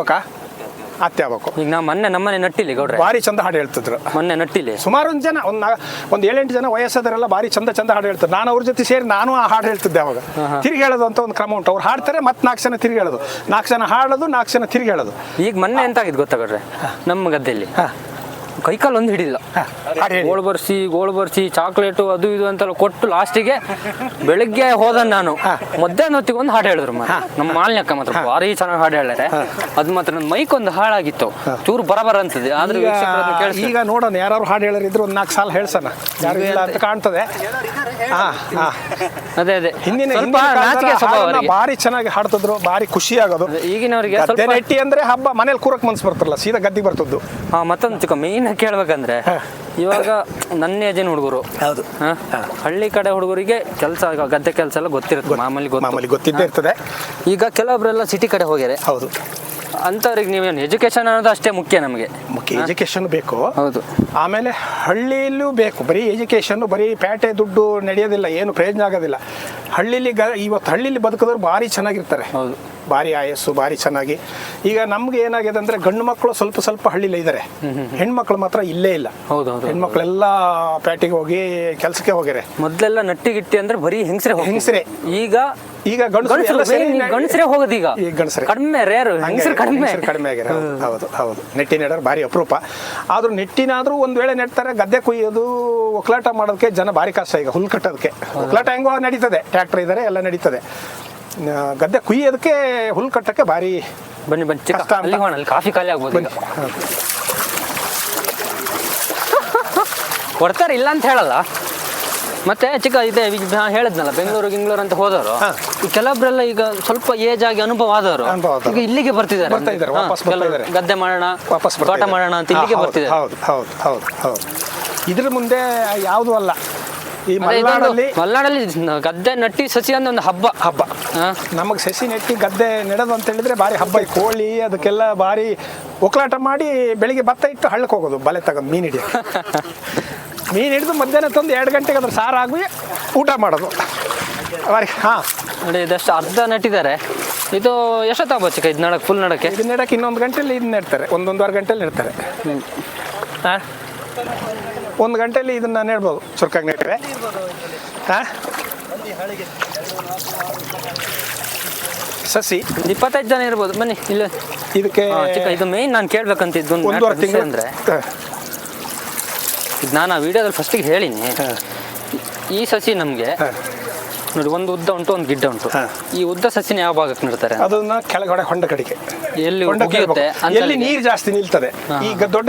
ಆಗ್ಬೇಕು. ಈಗ ನಾ ನಮ್ಮನೆ ನಟ್ಟಿಲಿ ಗೌಡ್ರೆ ಭಾರಿ ಚಂದ ಹಾಡು ಹೇಳ್ತಿದ್ರು. ಮೊನ್ನೆ ನಟ್ಟಿಲಿ ಸುಮಾರು ಜನ ಒಂದು 7-8 ಜನ ವಯಸ್ಸಾದವರೆಲ್ಲ ಭಾರಿ ಚಂದ ಹಾಡು ಹೇಳ್ತಾರೆ. ನಾನು ಅವ್ರ ಜೊತೆ ಸೇರಿ ನಾನು ಆ ಹಾಡು ಹೇಳ್ತಿದ್ದೆ. ಅವಾಗ ತಿರುಗಿ ಹೇಳೋದು ಅಂತ ಒಂದು ಕ್ರಮ ಉಂಟು. ಅವ್ರು ಹಾಡ್ತಾರೆ, ಮತ್ತೆ 4 ಜನ ತಿರುಗಿ ಹೇಳೋದು, 4 ಜನ ಹಾಡೋದು, 4 ಜನ ತಿರುಗಿ ಹೇಳೋದು. ಈಗ ಮೊನ್ನೆ ಎಂತ ಆಗಿದ್ದು ಗೊತ್ತಾ ಗೌಡ್ರೆ, ನಮ್ಮ ಗದ್ದೆಯಲ್ಲಿ ಕೈಕಾಲು ಒಂದು ಹಿಡಿಲ್ಲ. ಗೋಳು ಬರ್ಸಿ ಚಾಕ್ಲೇಟು ಅದು ಇದು ಅಂತೆಲ್ಲ ಕೊಟ್ಟು ಲಾಸ್ಟಿಗೆ ಬೆಳಿಗ್ಗೆ ಹೋದ ನಾನು ಮಧ್ಯಾಹ್ನ ಹೊತ್ತಿಗೆ ಒಂದು ಹಾಡು ಹೇಳಿದ್ರು. ನಮ್ಮ ಮಾಲಿನ್ಯಕ್ಕ ಮಾತ್ರ ಭಾರಿ ಚೆನ್ನಾಗಿ ಹಾಡು ಹೇಳಿದ್ರೆ, ಅದು ಮಾತ್ರ ನನ್ನ ಮೈಕ್ ಒಂದು ಹಾಳಾಗಿತ್ತು, ಚೂರು ಬರಬರ ಅಂತದೆ. ಆದ್ರೆ ಈಗ ನೋಡೋಣ, ಯಾರು ಹಾಡು ಹೇಳಿದ್ರು ಒಂದು 4 ಸಾಲ ಹೇಳ್ಸೋಣ, ಯಾರು ಇಲ್ಲ ಅಂತ ಕಾಣ್ತದೆ. ಅದೇ ಹಿಂದಿನ ಭಾರಿ ಚೆನ್ನಾಗಿ ಹಾಡ್ತಿದ್ರು, ಭಾರಿ ಖುಷಿ ಆಗೋದು. ಈಗಿನವರಿಗೆ ನೆಟ್ಟಿ ಅಂದ್ರೆ ಹಬ್ಬ, ಮನೇಲಿ ಕೂರಕ್ ಮನ್ಸು ಬರ್ತಾರಲ್ಲ, ಸೀದಾ ಗದ್ದಿಗೆ ಬರ್ತದ್ದು. ಮತ್ತೊಂದು ಚಿಕ್ಕ ಮೇನ್ ಕೇಳ್ಬೇಕಂದ್ರೆ, ಇವಾಗ ನನ್ನ ಏಜಿನ ಹುಡುಗರು, ಹಳ್ಳಿ ಕಡೆ ಹುಡುಗರಿಗೆ ಕೆಲಸ, ಗದ್ದೆ ಕೆಲಸ ಎಲ್ಲ ಗೊತ್ತಿರುತ್ತೆ, ಮಾಮೂಲಿ ಗೊತ್ತಿದ್ದೇ ಇರ್ತದೆ. ಈಗ ಕೆಲವೊಬ್ರೆಲ್ಲ ಸಿಟಿ ಕಡೆ ಹೋಗ್ಯಾರೆ. ಹೌದು. ಅಂಥವ್ರಿಗೆ ನೀವೇನು ಎಜುಕೇಶನ್ ಅನ್ನೋದು ಅಷ್ಟೇ ಮುಖ್ಯ ನಮಗೆ. ಎಜುಕೇಶನ್ ಬೇಕು. ಹೌದು. ಆಮೇಲೆ ಹಳ್ಳಿಯಲ್ಲೂ ಬೇಕು. ಬರೀ ಎಜುಕೇಶನ್, ಬರೀ ಪೇಟೆ ದುಡ್ಡು ನಡೆಯೋದಿಲ್ಲ, ಏನು ಪ್ರಯೋಜನ ಆಗೋದಿಲ್ಲ. ಇವತ್ತು ಹಳ್ಳಿಲಿ ಬದುಕಿದವ್ರು ಭಾರಿ ಚೆನ್ನಾಗಿರ್ತಾರೆ. ಹೌದು. ಭಾರಿ ಆಯಸ್ಸು, ಭಾರಿ ಚೆನ್ನಾಗಿ. ಈಗ ನಮ್ಗೆ ಏನಾಗಿದೆ ಅಂದ್ರೆ, ಗಂಡು ಮಕ್ಕಳು ಸ್ವಲ್ಪ ಹಳ್ಳಿಲಿ ಇದ್ದಾರೆ, ಹೆಣ್ಮಕ್ಳು ಮಾತ್ರ ಇಲ್ಲೇ ಇಲ್ಲ. ಹೆಣ್ಮಕ್ಳೆಲ್ಲ ಪೇಟೆಗೆ ಹೋಗಿ ಕೆಲಸಕ್ಕೆ ಹೋಗ್ಯಾರೆ. ಮೊದಲೆಲ್ಲ ನಟ್ಟಿಗಿಟ್ಟಿ ಅಂದ್ರೆ ಬರೀ ಹೆಂಗಸರೇ. ಈಗ ಗಂಡಸರೇ ಹೋಗೋದು. ಈಗ ಗಂಡಸರೇ ಕಡಿಮೆ, ರೇರು ಹೆಂಗಸರು ಕಡಿಮೆ ಆಗ್ಯಾರ. ಹೌದು. ನೆಟ್ಟಿ ನೆಡೋರು ಭಾರಿ ಅಪರೂಪ. ಆದ್ರೂ ನೆಟ್ಟಿನಾದ್ರೂ ಒಂದ್ ವೇಳೆ ನೆಡ್ತಾರೆ. ಗದ್ದೆ ಕುಯ್ಯೋದು, ಒಕ್ಕಲಾಟ ಮಾಡೋದಕ್ಕೆ ಜನ ಭಾರಿ ಕಷ್ಟ. ಈಗ ಹುಲ್ ಕಟ್ಟೋದಕ್ಕೆ ಒಕ್ಕಲಾಟ ಹೆಂಗೋ ನಡೀತದೆ, ಟ್ರ್ಯಾಕ್ಟರ್ ಇದಾರೆ, ಎಲ್ಲ ನಡೀತದೆ. ಗದ್ದೆ ಕುಯ್ಯೋದಕ್ಕೆ, ಹುಲ್ ಕಟ್ಟಕ್ಕೆ ಭಾರಿ. ಬನ್ನಿ ಅಲ್ಲಿ ಕಾಫಿ ಖಾಲಿ ಆಗ್ಬೋದು. ಕೊಡ್ತಾರೆ, ಇಲ್ಲ ಅಂತ ಹೇಳಲ್ಲ. ಮತ್ತೆ ಚಿಕ್ಕ ಇದೆ, ಹೇಳಿದ್ನಲ್ಲ, ಬೆಂಗಳೂರು ಅಂತ ಹೋದವರು ಕೆಲವೊಬ್ರೆಲ್ಲ ಈಗ ಸ್ವಲ್ಪ ಏಜ್ ಆಗಿ ಅನುಭವ ಆದವರು ಈಗ ಇಲ್ಲಿಗೆ ಬರ್ತಿದ್ದಾರೆ. ಗದ್ದೆ ಮಾಡೋಣ, ತೋಟ ಮಾಡೋಣ ಅಂತ ಇಲ್ಲಿಗೆ ಬರ್ತಿದ್ದಾರೆ. ಹೌದು. ಇದ್ರ ಮುಂದೆ ಯಾವುದು ಅಲ್ಲ. ಈ ಮಲೆನಾಡಲ್ಲಿ ಗದ್ದೆ ನಟ್ಟಿ ಸಸಿ ಅಂದ್ರೆ ಒಂದು ಹಬ್ಬ. ನಮಗೆ ಸಸಿ ನೆಟ್ಟಿ ಗದ್ದೆ ನೆಡೋದು ಅಂತ ಹೇಳಿದ್ರೆ ಭಾರಿ ಹಬ್ಬ. ಈ ಕೋಳಿ ಅದಕ್ಕೆಲ್ಲ ಭಾರಿ ಒಕ್ಕಲಾಟ ಮಾಡಿ ಬೆಳಿಗ್ಗೆ ಭತ್ತ ಇಟ್ಟು ಹಳ್ಳಕ್ಕೆ ಹೋಗೋದು, ಬಲೆ ತಗೊಂಡು ಮೀನು ಹಿಡಿದು ಮಧ್ಯಾಹ್ನ ತಂದು 2 ಗಂಟೆಗೆ ಅದ್ರ ಸಾರಾಗಿ ಊಟ ಮಾಡೋದು. ನೋಡಿ, ಇದಷ್ಟು ಅರ್ಧ ನೆಟ್ಟಿದ್ದಾರೆ. ಇದು ಎಷ್ಟೊತ್ತಾಗ್ಬೋದು ಚಿಕ್ಕ ಇದು ನಡಕ್ಕೆ, ಫುಲ್ ನಡಕ್ಕೆ? ಇದು ನೆಡಕ್ಕೆ 1 ಗಂಟೆಯಲ್ಲಿ ಇದು ನೆಡ್ತಾರೆ, 1-1.5 ಗಂಟೆಯಲ್ಲಿ ನೆಡ್ತಾರೆ. 1 ಗಂಟೆಯಲ್ಲಿ ಇದನ್ನ ನೆಡ್ಬೋದು, ಚುರುಕಾಗಿ ನೆಟ್ಟರೆ. ಸಸಿ 25 ಜನ ಇರ್ಬೋದು. ಬನ್ನಿ ಇಲ್ಲ, ಇದಕ್ಕೆ ಇದು ಮೇನ್ ನಾನು ಕೇಳ್ಬೇಕಂತಿದ್ದು 1.5 ತಿಂಗಳು ಅಂದ್ರೆ, ಇದು ನಾನು ಆ ವಿಡಿಯೋದಲ್ಲಿ ಫಸ್ಟಿಗೆ ಹೇಳಿನಿ. ಈ ಸಸಿ ನಮಗೆ ನೋಡಿ, ಒಂದು ಉದ್ದ ಉಂಟು, ಒಂದು ಗಿಡ್ಡ ಉಂಟು. ಈ ಉದ್ದ ಸಸಿನ ಯಾವ ಭಾಗಕ್ಕೆ ನೆಡ್ತಾರೆ? ಅದನ್ನ ಕೆಳಗಡೆ ಹೊಂಡ ಕಡೆಗೆ, ಎಲ್ಲಿ ನೀರು ಜಾಸ್ತಿ ನಿಲ್ತದೆ. ಈಗ ದೊಡ್ಡ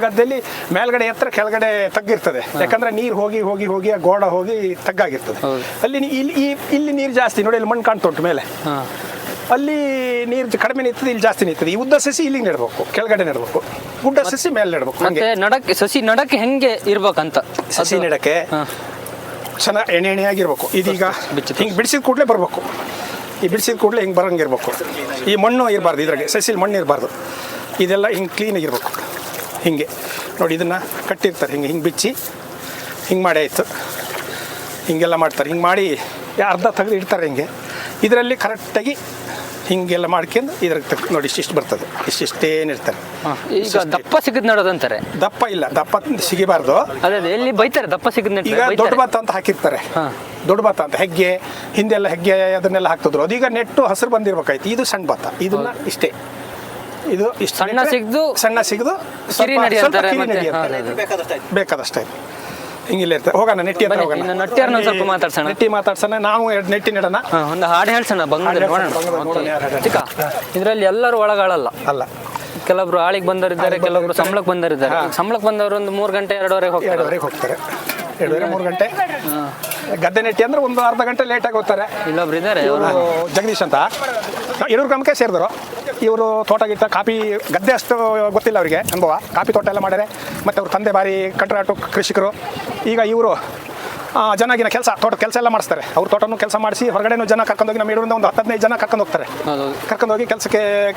ಗದ್ದೆಯಲ್ಲಿ ಮೇಲ್ಗಡೆ ಎತ್ತರ, ಕೆಳಗಡೆ ತಗ್ಗಿರ್ತದೆ. ಯಾಕಂದ್ರೆ ನೀರು ಹೋಗಿ ಆ ಗೋಡ ಹೋಗಿ ತಗ್ಗಾಗಿರ್ತದೆ. ಅಲ್ಲಿ ಇಲ್ಲಿ ನೀರು ಜಾಸ್ತಿ ನೋಡಿ, ಇಲ್ಲಿ ಮಣ್ಣು ಕಾಣ್ತಾ ಉಂಟು ಮೇಲೆ. ಅಲ್ಲಿ ನೀರು ಕಡಿಮೆ ನಿಂತದೆ, ಇಲ್ಲಿ ಜಾಸ್ತಿ ನಿಂತದೆ. ಈ ಉದ್ದ ಸಸಿ ಇಲ್ಲಿಗೆ ನೆಡಬೇಕು, ಕೆಳಗಡೆ ನೆಡಬೇಕು. ಗುಡ್ಡ ಸಸಿ ಮೇಲೆ ನೆಡಬೇಕು. ಮತ್ತೆ ನಡಕ್ಕೆ ಸಸಿ ನಡಕ್ಕೆ ಹೆಂಗೆ ಇರ್ಬೇಕಂತ ಸಸಿ ನೆಡಕ್ಕೆ ಚೆನ್ನಾಗಿ ಎಣ್ಣೆಯಾಗಿರ್ಬೇಕು. ಇದೀಗ ಹಿಂಗೆ ಬಿಡಿಸಿದ ಕೂಡಲೇ ಬರಬೇಕು. ಈ ಬಿಡಿಸಿದ ಕೂಡಲೇ ಹಿಂಗೆ ಬರೋಂಗಿರ್ಬೇಕು. ಈ ಮಣ್ಣು ಇರಬಾರ್ದು, ಇದ್ರಾಗೆ ಸಸಿಲಿ ಮಣ್ಣು ಇರಬಾರ್ದು. ಇದೆಲ್ಲ ಹಿಂಗೆ ಕ್ಲೀನಾಗಿರ್ಬೇಕು. ಹಿಂಗೆ ನೋಡಿ, ಇದನ್ನು ಕಟ್ಟಿರ್ತಾರೆ ಹಿಂಗೆ ಹಿಂಗೆ ಬಿಚ್ಚಿ ಹಿಂಗೆ ಮಾಡಿ ಆಯಿತು. ಹಿಂಗೆಲ್ಲ ಮಾಡ್ತಾರೆ. ಹಿಂಗೆ ಮಾಡಿ ಅರ್ಧ ತೆಗೆದು ಇಡ್ತಾರೆ. ಹಿಂಗೆ ಇದರಲ್ಲಿ ಕರೆಕ್ಟಾಗಿ ಹಿಂಗೆಲ್ಲ ಮಾಡ್ಕೊಂಡು ಇದ್ರಾಗ ನೋಡಿ ಇಷ್ಟಿಷ್ಟು ಬರ್ತದೆ. ಇಷ್ಟಿಷ್ಟೇನಿರ್ತಾರೆ. ಈಗ ದಪ್ಪ ಸಿಗದ್ ನಡೋದಂತಾರೆ. ದಪ್ಪ ಇಲ್ಲ, ದಪ್ಪ ಸಿಗಬಾರ್ದು. ಅದೇ ಎಲ್ಲಿ ಬೈತಾರೆ ದಪ್ಪ ಸಿಗದ್ ಈಗ ದೊಡ್ಡ ಭತ್ತ ಅಂತ ಹಾಕಿರ್ತಾರೆ. ದೊಡ್ಡ ಭತ್ತ ಅಂತ ಹೆಗ್ಗೆ, ಹಿಂದೆಲ್ಲ ಹೆಗ್ಗೆ ಅದನ್ನೆಲ್ಲ ಹಾಕ್ತಿದ್ರು. ಅದೀಗ ನೆಟ್ಟು ಹಸಿರು ಬಂದಿರ್ಬೇಕಾಯ್ತು. ಇದು ಸಣ್ಣ ಭತ್ತ. ಇದನ್ನ ಇಷ್ಟೇ, ಇದು ಇಷ್ಟು ಸಣ್ಣ ಸಿಗದು ಬೇಕಾದಷ್ಟಾಯ್ತು. ಹಿಂಗಿಲ್ಲ ಇರ್ತದೆ. ಹೋಗೋಣ ನೆಟ್ಟಿ ಹತ್ರ ಹೋಗೋಣ. ನಟ್ಟಿಯರ್ನ ಸ್ವಲ್ಪ ಮಾತಾಡ್ಸೋಣ. ನೆಟ್ಟಿ ಮಾತಾಡ್ಸೋಣ. ನಾವು ನೆಟ್ಟಿ ನೆಡೋಣ. ಒಂದು ಹಾಡು ಹೇಳ್ಸೋಣ ಬಂಗದಲ್ಲಿ ಚಿಕ್ಕ. ಇದರಲ್ಲಿ ಎಲ್ಲರೂ ಒಳಗಾಳಲ್ಲ ಅಲ್ಲ. ಕೆಲವರು ಆಳಿಗೆ ಬಂದವರಿದ್ದಾರೆ, ಕೆಲವರು ಸಂಬಳಕ್ಕೆ ಬಂದವರಿದ್ದಾರೆ. ಸಂಬಳಕ್ಕೆ ಬಂದವರು ಒಂದು 3 ಗಂಟೆ 2:30 ಹೋಗ್ತಾರೆ. 2:30 3 ಗಂಟೆ. ಗದ್ದೆ ನೆಟ್ಟಿ ಅಂದ್ರೆ ಒಂದು ಅರ್ಧ ಗಂಟೆ ಲೇಟಾಗಿ ಹೋಗ್ತಾರೆ. ಇಲ್ಲೊಬ್ರು ಇದ್ದಾರೆ, ಅವರು ಜಗದೀಶ್ ಅಂತ, 200 ಗ್ರಾಮಕ್ಕೆ ಸೇರಿದ್ರು. ಇವರು ತೋಟ ಗಿಟ್ಟ ಕಾಫಿ ಗದ್ದೆ ಅಷ್ಟು ಗೊತ್ತಿಲ್ಲ ಅವರಿಗೆ ಅನುಭವ. ಕಾಫಿ ತೋಟ ಎಲ್ಲ ಮಾಡ್ಯಾರೆ. ಮತ್ತು ಅವ್ರ ತಂದೆ ಬಾರಿ ಕಂಟ್ರಾಟು ಕೃಷಿಕರು. ಈಗ ಇವರು ಜನಾಗಿನ ಕೆಲಸ, ತೋಟದ ಕೆಲಸ ಎಲ್ಲ ಮಾಡಿಸ್ತಾರೆ. ಅವ್ರ ತೋಟನೂ ಕೆಲಸ ಮಾಡಿಸಿ ಹೊರಗಡೆನೂ ಜನ ಕರ್ಕೊಂಡೋಗಿ ನಮ್ಮ ಇಡೂರಿಂದ ಒಂದು 10-15 ಜನ ಕರ್ಕೊಂಡು ಹೋಗ್ತಾರೆ. ಕರ್ಕೊಂಡೋಗಿ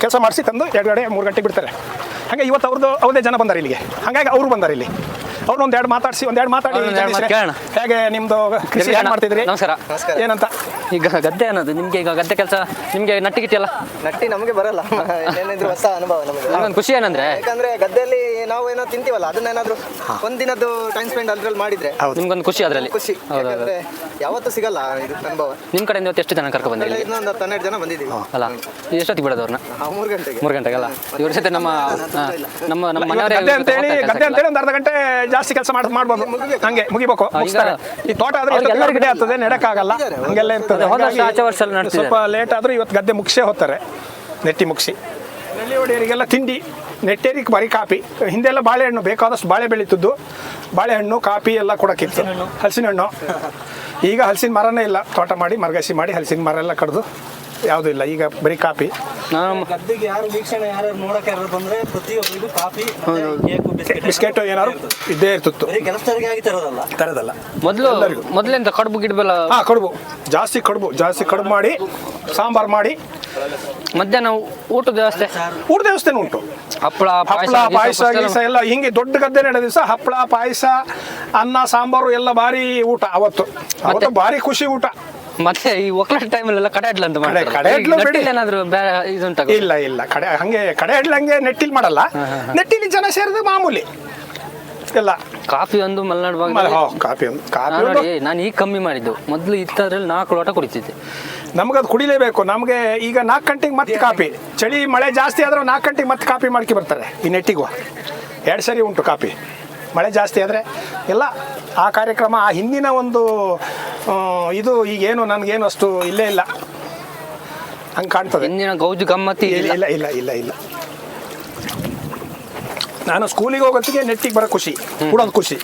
ಕೆಲಸ ಮಾಡಿಸಿ ತಂದು 2:30 3 ಗಂಟೆಗೆ ಬಿಡ್ತಾರೆ. ಹಾಗೆ ಇವತ್ತು ಅವ್ರದೇ ಜನ ಬಂದಾರೆ ಇಲ್ಲಿಗೆ. ಹಾಗಾಗಿ ಅವರು ಬಂದಾರೆ ಇಲ್ಲಿ. ಅವ್ರು ಒಂದೆರಡು ಮಾತಾಡಿ ಹೇಗೆ ನಿಮ್ದು ಕೃಷಿ ಹೇಗೆ ಮಾಡ್ತಿದ್ರಿ? ನಮಸ್ಕಾರ. ಏನಂತ ಈಗ ಗದ್ದೆ ಅನ್ನೋದು ನಿಮ್ಗೆ, ಈಗ ಗದ್ದೆ ಕೆಲಸ ನಿಮ್ಗೆ ನಟ್ಟಿ ಗಿಟ್ಟಿಯಲ್ಲ? ನಟ್ಟಿ ನಮಗೆ ಬರಲ್ಲ. ಏನಿದ್ರು ಹೊಸ ಅನುಭವ ನಮಗೆ. ನಮ್ಗೊಂದು ಖುಷಿ ಏನಂದ್ರೆ, ಯಾಕಂದ್ರೆ ಗದ್ದೆಯಲ್ಲಿ ನಾವು ಏನೋ ತಿಂತೀವಲ್ಲ, ಅದನ್ನೇನಾದ್ರೂ ಒಂದಿನದ್ದು ಟೈಮ್ ಸ್ಪೆಂಡ್ ಅದ್ರಲ್ಲಿ ಮಾಡಿದ್ರೆ ನಿಮ್ಗೊಂದು ಖುಷಿ ಅದರಲ್ಲಿ. ಖುಷಿ. ಯಾಕಂದ್ರೆ ಯಾವತ್ತೂ ಸಿಗಲ್ಲ ಇದು ಅನುಭವ. ನಿಮ್ಮ ಕಡೆಯಿಂದ ಇವತ್ತು ಎಷ್ಟು ಜನ ಕರ್ಕೊಂಡು ಬಂದಿದ್ದೀರಿ? ಇನ್ನೊಂದು 12 ಜನ ಬಂದಿದ್ದೀವಿ. ಅಲ್ಲ, ಎಷ್ಟೊತ್ತಿಗೆ ಬಿಡೋದು ಅವ್ರನ್ನ? 3 ಗಂಟೆಗೆ. 3 ಗಂಟೆಗಲ್ಲ. ಇವ್ರ ಜೊತೆ ನಮ್ಮ ಮನೆಯವರೇ ಗದ್ದೆ ಅಂತೇಳಿ ಒಂದು ಅರ್ಧ ಗಂಟೆ ಜಾಸ್ತಿ ಕೆಲಸ ಮಾಡ್ಬೋದು. ಹಂಗೆ ಮುಗಿಬೇಕು. ಈ ತೋಟ ಆದ್ರೆ ಎಲ್ಲರ ಗಿಡ ಆಗ್ತದೆ, ನೆಡಕ್ಕಾಗಲ್ಲ. ಹಂಗೆಲ್ಲ ಇರ್ತದೆ. ಸ್ವಲ್ಪ ಲೇಟ್ ಆದ್ರೂ ಇವತ್ತು ಗದ್ದೆ ಮುಗಿಸೇ ಹೋಗ್ತಾರೆ. ನೆಟ್ಟಿ ಮುಗಿಸಿ ನೆಲ್ಲಿ ಹೊಡೆಯರಿಗೆಲ್ಲ ತಿಂಡಿ, ನೆಟ್ಟೇರಿಗೆ ಬರೀ ಕಾಫಿ. ಹಿಂದೆಲ್ಲ ಬಾಳೆಹಣ್ಣು ಬೇಕಾದಷ್ಟು ಬಾಳೆ ಬೆಳೀತಿದ್ದು. ಬಾಳೆಹಣ್ಣು ಕಾಫಿ ಎಲ್ಲ ಕೊಡೋಕ್ಕಿತ್ತು. ಹಲಸಿನ ಹಣ್ಣು. ಈಗ ಹಲಸಿನ ಮರನೇ ಇಲ್ಲ. ತೋಟ ಮಾಡಿ ಮರಗಸಿ ಮಾಡಿ ಹಲಸಿನ ಮರ ಎಲ್ಲ ಕಡ್ದು ಯಾವುದೂ ಇಲ್ಲ. ಈಗ ಬರೀ ಕಾಫಿ. ಗದ್ದೆಗೆ ಯಾರು ವೀಕ್ಷಣೆ ಯಾರು ನೋಡಕ್ಕೆ ಯಾರು ಬಂದ್ರೆ ಪ್ರತಿಯೊಬ್ಬರಿಗೂ ಕಾಫಿ ಬಿಸ್ಕೆಟ್ ಏನಾದ್ರು ಇದ್ದೇ ಇರ್ತಿತ್ತು. ಕೆಲಸದವರಿಗೆ ಆಗಿ ತರೋದಲ್ಲ. ಮೊದಲೆಂತ ಕಡುಬು ಗಿಡಬೆಲ್ಲ. ಕಡುಬು ಜಾಸ್ತಿ ಕಡುಬು ಮಾಡಿ ಸಾಂಬಾರು ಮಾಡಿ. ಮಧ್ಯಾಹ್ನ ಊಟದ ವ್ಯವಸ್ಥೆನೂ ಉಂಟು. ಹಪ್ಪಳ ಪಾಯಸ ಗೀಸ ಎಲ್ಲ ಹಿಂಗೆ ದೊಡ್ಡ ಗದ್ದೆ ನಡೆದ ದಿವಸ ಹಪ್ಪಳ ಪಾಯಸ ಅನ್ನ ಸಾಂಬಾರು ಎಲ್ಲ ಭಾರಿ ಊಟ. ಅವತ್ತು ಭಾರಿ ಖುಷಿ ಊಟ. ಮತ್ತೆ ಈ ಒಕ್ಕಲಾಟ ಟೈಮಲ್ಲೆಲ್ಲ ಕಡೆ ಅಡ್ಲ ಅಂತ ಏನಾದ್ರು ಇಲ್ಲ ಕಡೆ ಹಂಗೆ ನೆಟ್ಟಿಲ್ ಮಾಡಲ್ಲ. ನೆಟ್ಟಿಲಿ ಜನ ಸೇರಿದ ಮಾಮೂಲಿ ಎಲ್ಲ. ಕಾಫಿ ಒಂದು ಮಲೆನಾಡು ಕಾಫಿ ನೋಡಿ, ನಾನು ಈಗ ಕಮ್ಮಿ ಮಾಡಿದ್ದು. ಮೊದಲು ಇತ್ತದ್ರಲ್ಲಿ 4 ಲೋಟ ಕುಡಿತಿದ್ದೆ. ನಮಗದು ಕುಡಿಲೇಬೇಕು. ನಮಗೆ ಈಗ 4 ಗಂಟೆಗೆ ಮತ್ತೆ ಕಾಫಿ. ಚಳಿ ಮಳೆ ಜಾಸ್ತಿ ಆದ್ರೆ 4 ಗಂಟೆಗೆ ಮತ್ತೆ ಕಾಫಿ ಮಾಡ್ಕೊ ಬರ್ತಾರೆ. ಈ ನೆಟ್ಟಿಗೂ 2 ಸರಿ ಉಂಟು ಕಾಫಿ. ಮಳೆ ಜಾಸ್ತಿ ಆದರೆ ಎಲ್ಲ ಆ ಕಾರ್ಯಕ್ರಮ. ಆ ಹಿಂದಿನ ಒಂದು ಇದು ಈಗೇನು ನನಗೇನು ಅಷ್ಟು ಇಲ್ಲೇ ಇಲ್ಲ ಹಂಗೆ ಕಾಣ್ತದೆ. ಹಿಂದಿನ ಗೌಜು ಗಮ್ಮತ್ತಿ ಇಲ್ಲ. ನಾನು ಸ್ಕೂಲಿಗೆ ಹೋಗೋತ್ತಿಗೆ ನೆಟ್ಟಿಗೆ ಬರೋ ಖುಷಿ, ಕೊಡೋದು ಖುಷಿ.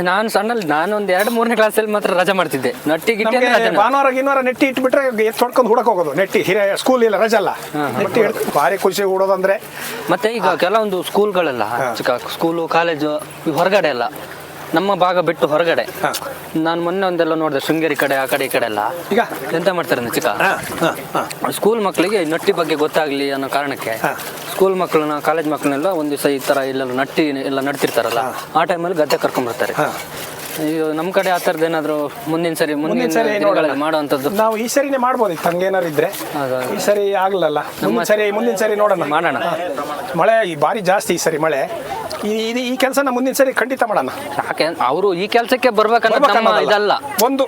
ನಾನು ಸಣ್ಣಲ್ಲಿ ಒಂದು 2-3ನೇ ಕ್ಲಾಸಲ್ಲಿ ಮಾತ್ರ ರಜೆ ಮಾಡ್ತಿದ್ದೆ. ಭಾನುವಾರ ನೆಟ್ಟಿ ಇಟ್ಬಿಟ್ರೆ ತೊಡ್ಕೊಂಡು ಹುಡಕ್ ಹೋಗೋದು. ನೆಟ್ಟಿ ಸ್ಕೂಲ್ ಇಲ್ಲ, ರಜೆ ಅಲ್ಲ. ನೆಟ್ಟಿ ಭಾರಿ ಖುಷಿ ಹುಡೋದಂದ್ರೆ. ಮತ್ತೆ ಈಗ ಕೆಲವೊಂದು ಸ್ಕೂಲ್ಗಳೆಲ್ಲ ಸ್ಕೂಲು ಕಾಲೇಜು ಹೊರಗಡೆ ಎಲ್ಲ, ನಮ್ಮ ಭಾಗ ಬಿಟ್ಟು ಹೊರಗಡೆ. ನಾನು ಮೊನ್ನೆ ಒಂದೆಲ್ಲ ನೋಡಿದೆ, ಶೃಂಗೇರಿ ಕಡೆ ಆ ಕಡೆ ಈ ಕಡೆ ಎಲ್ಲ ಈಗ ಎಂತ ಮಾಡ್ತಾರೆ ಅಂದ್ರೆ, ಸ್ಕೂಲ್ ಮಕ್ಕಳಿಗೆ ನಟ್ಟಿ ಬಗ್ಗೆ ಗೊತ್ತಾಗ್ಲಿ ಅನ್ನೋ ಕಾರಣಕ್ಕೆ ಸ್ಕೂಲ್ ಮಕ್ಕಳನ್ನ ಕಾಲೇಜ್ ಮಕ್ಕಳನ್ನೆಲ್ಲ ಒಂದು ದಿವಸ ಈ ತರ ಇಲ್ಲೆಲ್ಲ ನಟ್ಟಿ ಎಲ್ಲ ನಡ್ತಿರ್ತಾರಲ್ಲ, ಆ ಟೈಮಲ್ಲಿ ಗದ್ದೆ ಕರ್ಕೊಂಡ್ಬರ್ತಾರೆ. ಈಗ ನಮ್ಮ ಕಡೆ ಆ ಥರದ್ದು ಏನಾದ್ರು ಮುಂದಿನ ಸರಿ ಮಾಡುವಂಥದ್ದು ನಾವು ಈ ಸರಿನೇ ಮಾಡ್ಬೋದಿತ್ತು. ಹಂಗೇನಾರು ಇದ್ರೆ ಈ ಸರಿ ಆಗ್ಲಲ್ಲ. ಮುಂದಿನ ಸರಿ ಮಾಡೋಣ. ಮಳೆ ಭಾರಿ ಜಾಸ್ತಿ ಈ ಸರಿ ಮಳೆ. ಈ ಕೆಲಸನ ಮುಂದಿನ ಸರಿ ಖಂಡಿತ ಮಾಡೋಣ. ಯಾಕೆ ಅವರು ಈ ಕೆಲಸಕ್ಕೆ ಬರ್ಬೇಕನ್ನೋ ಇದಲ್ಲ, ಒಂದು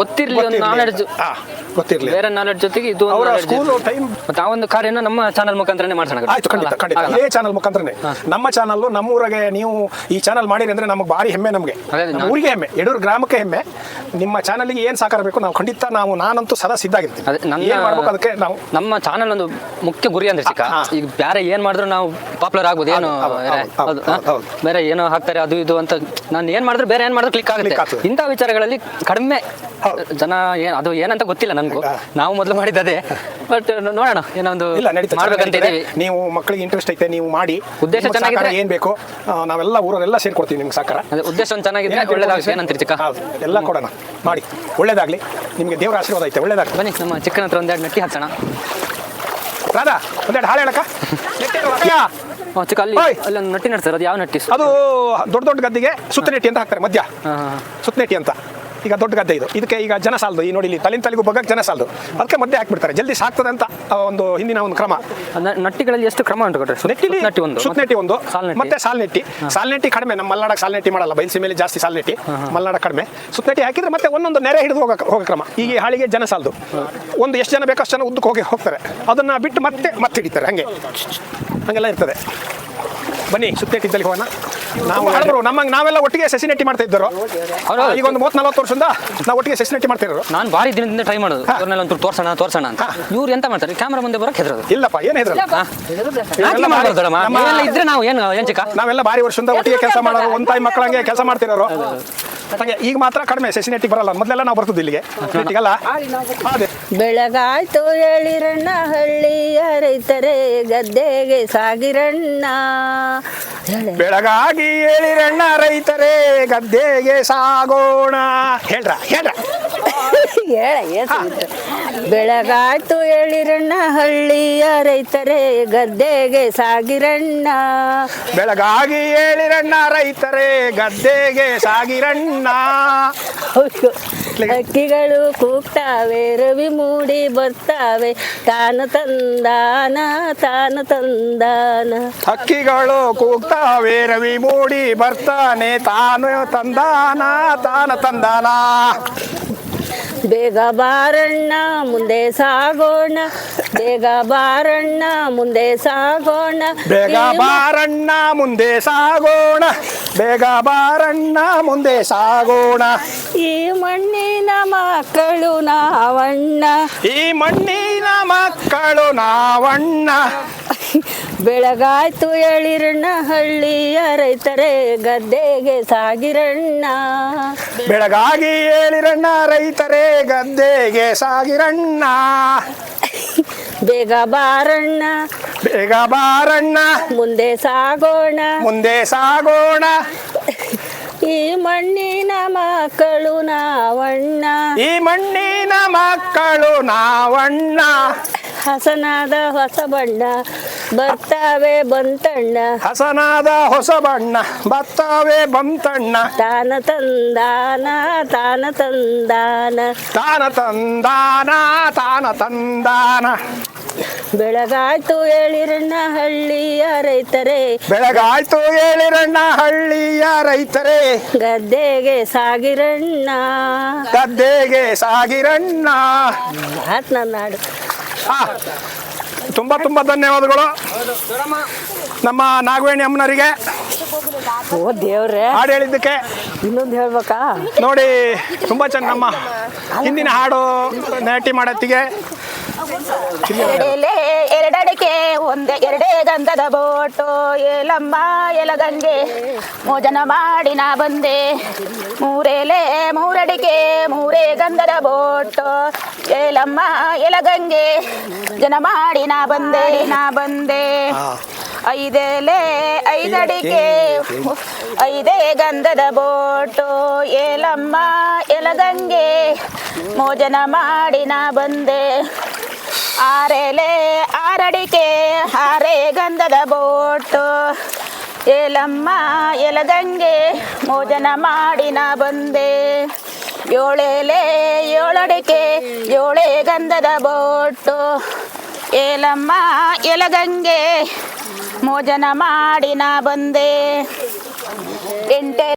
ಗೊತ್ತಿರ್ಲಿ, ಒಂದು ನಾಲೆಡ್ಜ್ ಗೊತ್ತಿರ್ಲಿ, ಬೇರೆ ನಾಲೆಡ್ಜ್ ಜೊತೆಗೆ ಇದು ಮತ್ತೆ ಆ ಒಂದು ಕಾರ್ಯನ ನಮ್ಮ ಚಾನಲ್ ಮುಖಾಂತರನೇ ಮಾಡ್ಸೋಣ. ಆಯ್ತು, ಖಂಡಿತ ಇದೇ ಚಾನಲ್ ಮುಖಾಂತರನೇ. ನಮ್ಮ ಚಾನಲ್ ನಮ್ಮೂರಿಗೆ ನೀವು ಈ ಚಾನಲ್ ಮಾಡಿರಿ ಅಂದ್ರೆ ನಮ್ಗೆ ಭಾರಿ ಹೆಮ್ಮೆ. ನಮಗೆ ಊರಿಗೆ ಹೆಮ್ಮೆ, ಯಡೂರು ಗ್ರಾಮಕ್ಕೆ ಹೆಮ್ಮೆ. ನಿಮ್ಮ ಚಾನಲ್ಗೆ ಏನು ಸಹಕಾರ ಬೇಕು ನಾವು ಖಂಡಿತ ನಾನಂತೂ ಸದಾ ಸಿದ್ಧ ಆಗಿರ್ತೀನಿ. ಅದಕ್ಕೆ ನಾವು ನಮ್ಮ ಚಾನಲ್ ಒಂದು ಮುಖ್ಯ ಗುರಿ ಅಂದ್ರೆ ಈಗ ಬೇರೆ ಏನ್ ಮಾಡಿದ್ರು ನಾವು ಪಾಪ್ಯುಲರ್ ಆಗ್ಬೋದು. ಏನು ಬೇರೆ ಏನೋ ಹಾಕ್ತಾರೆ ಅದು ಇದು ಅಂತ, ನಾನು ಏನ್ ಮಾಡಿದ್ರು ಬೇರೆ ಏನ್ ಮಾಡಿದ್ರು ಕ್ಲಿಕ್ ಆಗುತ್ತೆ. ಇಂಥ ವಿಚಾರಗಳಲ್ಲಿ ಕಡಿಮೆ ಜನ ಅದು ಏನಂತ ಗೊತ್ತಿಲ್ಲ ನನಗೂ. ನಾವು ಮೊದಲು ಮಾಡಿದ್ದದೇ, ಬಟ್ ನೋಡೋಣ ಏನೋ ಒಂದು ಇಲ್ಲ ನಡೀತದೆ, ಮಾಡ್ಬೇಕಂತ ಚೆನ್ನಾಗಿದೆ. ಇದೀವಿ. ನೀವು ಮಕ್ಕಳಿಗೆ ಇಂಟ್ರೆಸ್ಟ್ ಐತೆ, ನೀವು ಮಾಡಿ. ಉದ್ದೇಶ ನಿಮ್ಗೆ ಚೆನ್ನಾಗಿದ್ರೆ ಸಹಕಾರ ಏನ್ ಬೇಕು ನಾವೆಲ್ಲ ಊರವರೆಲ್ಲ ಸೇರ್ಕೊಡ್ತೀವಿ ನಿಮ್ಗೆ ಸಹಕಾರ. ಅದೇ ಉದ್ದೇಶ ಒಂದು ಚೆನ್ನಾಗಿದ್ರೆ ಒಳ್ಳೇದಾಗುತ್ತೆ. ಏನಂತೀರಿ ಚಿಕ್ಕ? ಹೌದು, ಎಲ್ಲ ಕೊಡೋಣ, ಮಾಡಿ. ಒಳ್ಳೇದಾಗ್ಲಿ, ನಿಮ್ಗೆ ದೇವರ ಆಶೀರ್ವಾದ ಐತೆ, ಒಳ್ಳೇದಾಗ್ಲಿ. ಬನ್ನಿ ನಮ್ಮ ಚಿಕ್ಕನ ಹತ್ರ ಒಂದೆರಡು ನಟ್ಟಿ ಹಾಕೋಣ. ರಾಧಾ ಒಂದೆರಡು ಹಾಳು ಹೇಳಕ್ಕ. ಚಿಕ್ಕ ಅಲ್ಲಿ ಓಯ್. ಅಲ್ಲಿ ಒಂದು ನಟ್ಟಿ ನಡ್ತಾರೆ. ಅದು ಯಾವ ನಟ್ಟಿ? ಅದು ದೊಡ್ಡ ದೊಡ್ಡ ಗದ್ದೆಗೆ ಸುತ್ತನೆಟ್ಟಿ ಅಂತ ಹಾಕ್ತಾರೆ, ಮಧ್ಯ ಸುತ್ತನೆಟ್ಟಿ ಅಂತ. ಈಗ ದೊಡ್ಡ ಗದ್ದೆ ಇದು, ಇದಕ್ಕೆ ಈಗ ಜನ ಸಾಲದು. ಈ ನೋಡಿ ಇಲ್ಲಿ ತಲೆಗೂ ಬಗ್ಗಕ್ಕೆ ಜನ ಸಾಲದು, ಅದಕ್ಕೆ ಮಧ್ಯೆ ಹಾಕ್ಬಿಡ್ತಾರೆ, ಜಲ್ದಿ ಸಾಕ್ತದೆ ಅಂತ ಒಂದು ಹಿಂದಿನ ಒಂದು ಕ್ರಮ. ನಟ್ಟಿಗಳಲ್ಲಿ ಎಷ್ಟು ಕ್ರಮ ಉಂಟು ಕೊಟ್ಟರೆ? ನೆಟ್ಟಿಲಿ ನಟ್ಟಿ ಒಂದು, ಸುತ್ತನೆಟ್ಟಿ ಒಂದು, ಸಾಲ್ನೆಟ್ಟಿ. ಮತ್ತೆ ಸಾಲ್ನೆಟ್ಟಿ. ಸಾಲ್ನೆಟ್ಟಿ ಕಡಿಮೆ, ನಮ್ಮ ಮಲೆನಾಡಕ್ಕೆ ಸಾಲ್ನೆಟ್ಟಿ ಮಾಡಲ್ಲ, ಬಯಲುಸೀಮೆಯಲ್ಲಿ ಜಾಸ್ತಿ ಸಾಲ್ನೆಟ್ಟಿ, ಮಲೆನಾಡ ಕಡಿಮೆ. ಸುತ್ತನೆಟ್ಟಿ ಹಾಕಿದ್ರೆ ಮತ್ತೆ ಒಂದೊಂದು ನೆರೆ ಹಿಡಿದು ಹೋಗೋ ಕ್ರಮ. ಈಗ ಈ ಹಾಳಿಗೆ ಜನ ಸಾಲದು, ಒಂದು ಎಷ್ಟು ಜನ ಬೇಕಷ್ಟು ಜನ ಉದ್ದಕ್ಕೆ ಹೋಗ್ತಾರೆ, ಅದನ್ನ ಬಿಟ್ಟು ಮತ್ತೆ ಹಿಡಿತಾರೆ, ಹಂಗೆಲ್ಲ ಇರ್ತದೆ. ಬನ್ನಿ ಸುತ್ತನೆಟ್ಟಿದ್ದಲ್ಲಿ ಹೋಗೋಣ. ನಾವು ಹಳಬರು ನಾವೆಲ್ಲ ಒಟ್ಟಿಗೆ ಸಸಿ ನೆಟ್ಟಿ ಮಾಡ್ತಾ ಇದ್ದರು. ಈಗ ಒಂದು 30-40 ವರ್ಷದಿಂದ ನಾವು ಒಟ್ಟಿಗೆ ಸಸಿ ನೆಟ್ಟಿ ಮಾಡ್ತಾ ಇರೋರು. ನಾನು ಭಾರಿ ದಿನದಿಂದ ಟ್ರೈ ಮಾಡೋದು, ಅವ್ರನ್ನೆಲ್ಲ ಒಂದು ತೋರ್ಸೋಣ ಅಂತ. ಇವ್ರು ಎಂತ ಮಾಡ್ತಾರೆ, ಕ್ಯಾಮ್ರಾ ಮುಂದೆ ಬರೋಕೆ ಹೆದರೋದು. ಇಲ್ಲಪ್ಪ, ಏನು ಹೆದ್ರಲ್ಲ. ಇದ್ರೆ ನಾವು ಏನು ಚಿಕ್ಕ, ನಾವೆಲ್ಲ ಭಾರಿ ವರ್ಷದಿಂದ ಒಟ್ಟಿಗೆ ಕೆಲಸ ಮಾಡೋರು, ಒಂದು ತಾಯಿ ಮಕ್ಕಳಂಗೆ ಕೆಲಸ ಮಾಡ್ತಿರೋರು. ಹಾಗೆ ಈಗ ಮಾತ್ರ ಕಡಿಮೆ ಸಸಿ ನೆಟ್ಟಿಗೆ ಬರಲ್ಲ, ಮೊದಲೆಲ್ಲ ನಾವು ಬರ್ತಿದ್ವಿ ಇಲ್ಲಿಗೆ ನೆಟ್ಟಿಗೆಲ್ಲ. ಅದೇ ಬೆಳಗಾಯ್ತು ಹೇಳಿರಣ್ಣ ಹಳ್ಳಿಯ ರೈತರೇ ಗದ್ದೆಗೆ ಸಾಗಿರಣ್ಣ. ಬೆಳಗಾಗಿ ಹೇಳಿರಣ್ಣ ರೈತರೇ ಗದ್ದೆಗೆ ಸಾಗೋಣ. ಹೇಳ್ರ ಹೇಳ ಬೆಳಗಾಯ್ತು ಹೇಳಿರಣ್ಣ ಹಳ್ಳಿಯ ರೈತರೇ ಗದ್ದೆಗೆ ಸಾಗಿರಣ್ಣ. ಬೆಳಗಾಗಿ ಹೇಳಿರಣ್ಣ ರೈತರೇ ಗದ್ದೆಗೆ ಸಾಗಿರಣ್ಣ. ಹಕ್ಕಿಗಳು ಕೂಗ್ತಾವೆ, ರವಿ ಮೂಡಿ ಬರ್ತಾವೆ, ತಾನು ತಂದಾನ ತಾನು ತಂದಾನ. ಹಕ್ಕಿಗಳು ಕೂಗ್ತಾವೆ, ರವಿ ಮೂಡಿ ಬರ್ತಾನೆ, ತಾನು ತಂದಾನ ತಾನು ತಂದಾನ. ಬೇಗ ಬಾರಣ್ಣ ಮುಂದೆ ಸಾಗೋಣ, ಬೇಗ ಬಾರಣ್ಣ ಮುಂದೆ ಸಾಗೋಣ, ಬೇಗ ಬಾರಣ್ಣ ಮುಂದೆ ಸಾಗೋಣ, ಬೇಗ ಬಾರಣ್ಣ ಮುಂದೆ ಸಾಗೋಣ. ಈ ಮಣ್ಣಿನ ಮಕ್ಕಳು ನಾವಣ್ಣ, ಈ ಮಣ್ಣಿನ ಮಕ್ಕಳು ನಾವಣ್ಣ. ಬೆಳಗಾಯ್ತು ಹೇಳಿರಣ್ಣ ಹಳ್ಳಿಯ ರೈತರೇ ಗದ್ದೆಗೆ ಸಾಗಿರಣ್ಣ. ಬೆಳಗಾಗಿ ಹೇಳಿರಣ್ಣ ರೈತರೇ ಗದ್ದೆಗೆ ಸಾಗಿರಣ್ಣ. ಬೇಗ ಬಾರಣ್ಣ, ಬೇಗ ಬಾರಣ್ಣ ಮುಂದೆ ಸಾಗೋಣ, ಮುಂದೆ ಸಾಗೋಣ. ಈ ಮಣ್ಣಿನ ಮಕ್ಕಳು ನಾವಣ್ಣ, ಈ ಮಣ್ಣಿನ ಮಕ್ಕಳು ನಾವಣ್ಣ. ಹಸನಾದ ಹೊಸ ಬಣ್ಣ ಬರ್ತಾವೆ ಬಂತಣ್ಣ, ಹಸನಾದ ಹೊಸ ಬಣ್ಣ ಬರ್ತವೆ ಬಂತಣ್ಣ. ತಾನ ತಂದಾನ ತಾನ ತಂದಾನ, ತಾನ ತಂದಾನ ತಾನ ತಂದಾನ. ಬೆಳಗಾಯ್ತು ಹೇಳಿರಣ್ಣ ಹಳ್ಳಿಯ ರೈತರೇ, ಬೆಳಗಾಯ್ತು ಹೇಳಿರಣ್ಣ ಹಳ್ಳಿಯ ರೈತರೇ ಗದ್ದೆಗೆ ಸಾಗಿರಣ್ಣ. ಗದ್ದೆಗೆ ಸಾಗಿರಣ್ಣ. ಮಾತ್ ನನ್ನ ಹಾಡು. ತುಂಬ ಧನ್ಯವಾದಗಳು ನಮ್ಮ ನಾಗವೇಣಿ ಅಮ್ಮನವರಿಗೆ ಓ ದೇವ್ರೆ, ಹಾಡು ಹೇಳಿದ್ದಕ್ಕೆ. ಇನ್ನೊಂದು ಹೇಳ್ಬೇಕಾ? ನೋಡಿ ತುಂಬ ಚೆನ್ನ ನಮ್ಮ ಹಿಂದಿನ ಹಾಡು ನಾಟಿ ಮಾಡತ್ತಿಗೆ. ಎರಡೆಲೆ ಎರಡಡಿಕೆ ಎರಡೇ ಗಂಧದ ಬೋಟು, ಏಲಮ್ಮ ಎಲಗಂಗೆ ಮೋಜನ ಮಾಡಿ ನಾ ಬಂದೆ. ಮೂರೆಲೆ ಮೂರಡಿಕೆ ಮೂರೇ ಗಂಧದ ಬೋಟು, ಏಲಮ್ಮ ಎಲಗಂಗೆ ಜನ ಮಾಡಿ ನಾ ಬಂದೆ. ಐದೇಲೆ ಐದಡಿಕೆ ಐದೇ ಗಂಧದ ಬೋಟು, ಏಲಮ್ಮ ಎಲಗಂಗೆ ಮೋಜನ ಮಾಡಿ ನಾ ಬಂದೆ. ಆರೆಲೆ ಆರಡಿಕೆ ಆರೇ ಗಂಧದ ಬೋಟು, ಏಲಮ್ಮ ಎಲಗಂಗೆ ಮೋಜನ ಮಾಡಿ ನಾ ಬಂದೆ. ಏಳೆಲೆ ಏಳಡಿಕೆ ಏಳೇ ಗಂಧದ ಬೋಟು, ಏಲಮ್ಮ ಎಲಗಂಗೆ ಮೋಜನ ಮಾಡಿ ನಾ ಬಂದೆ. ಎಂಟೆ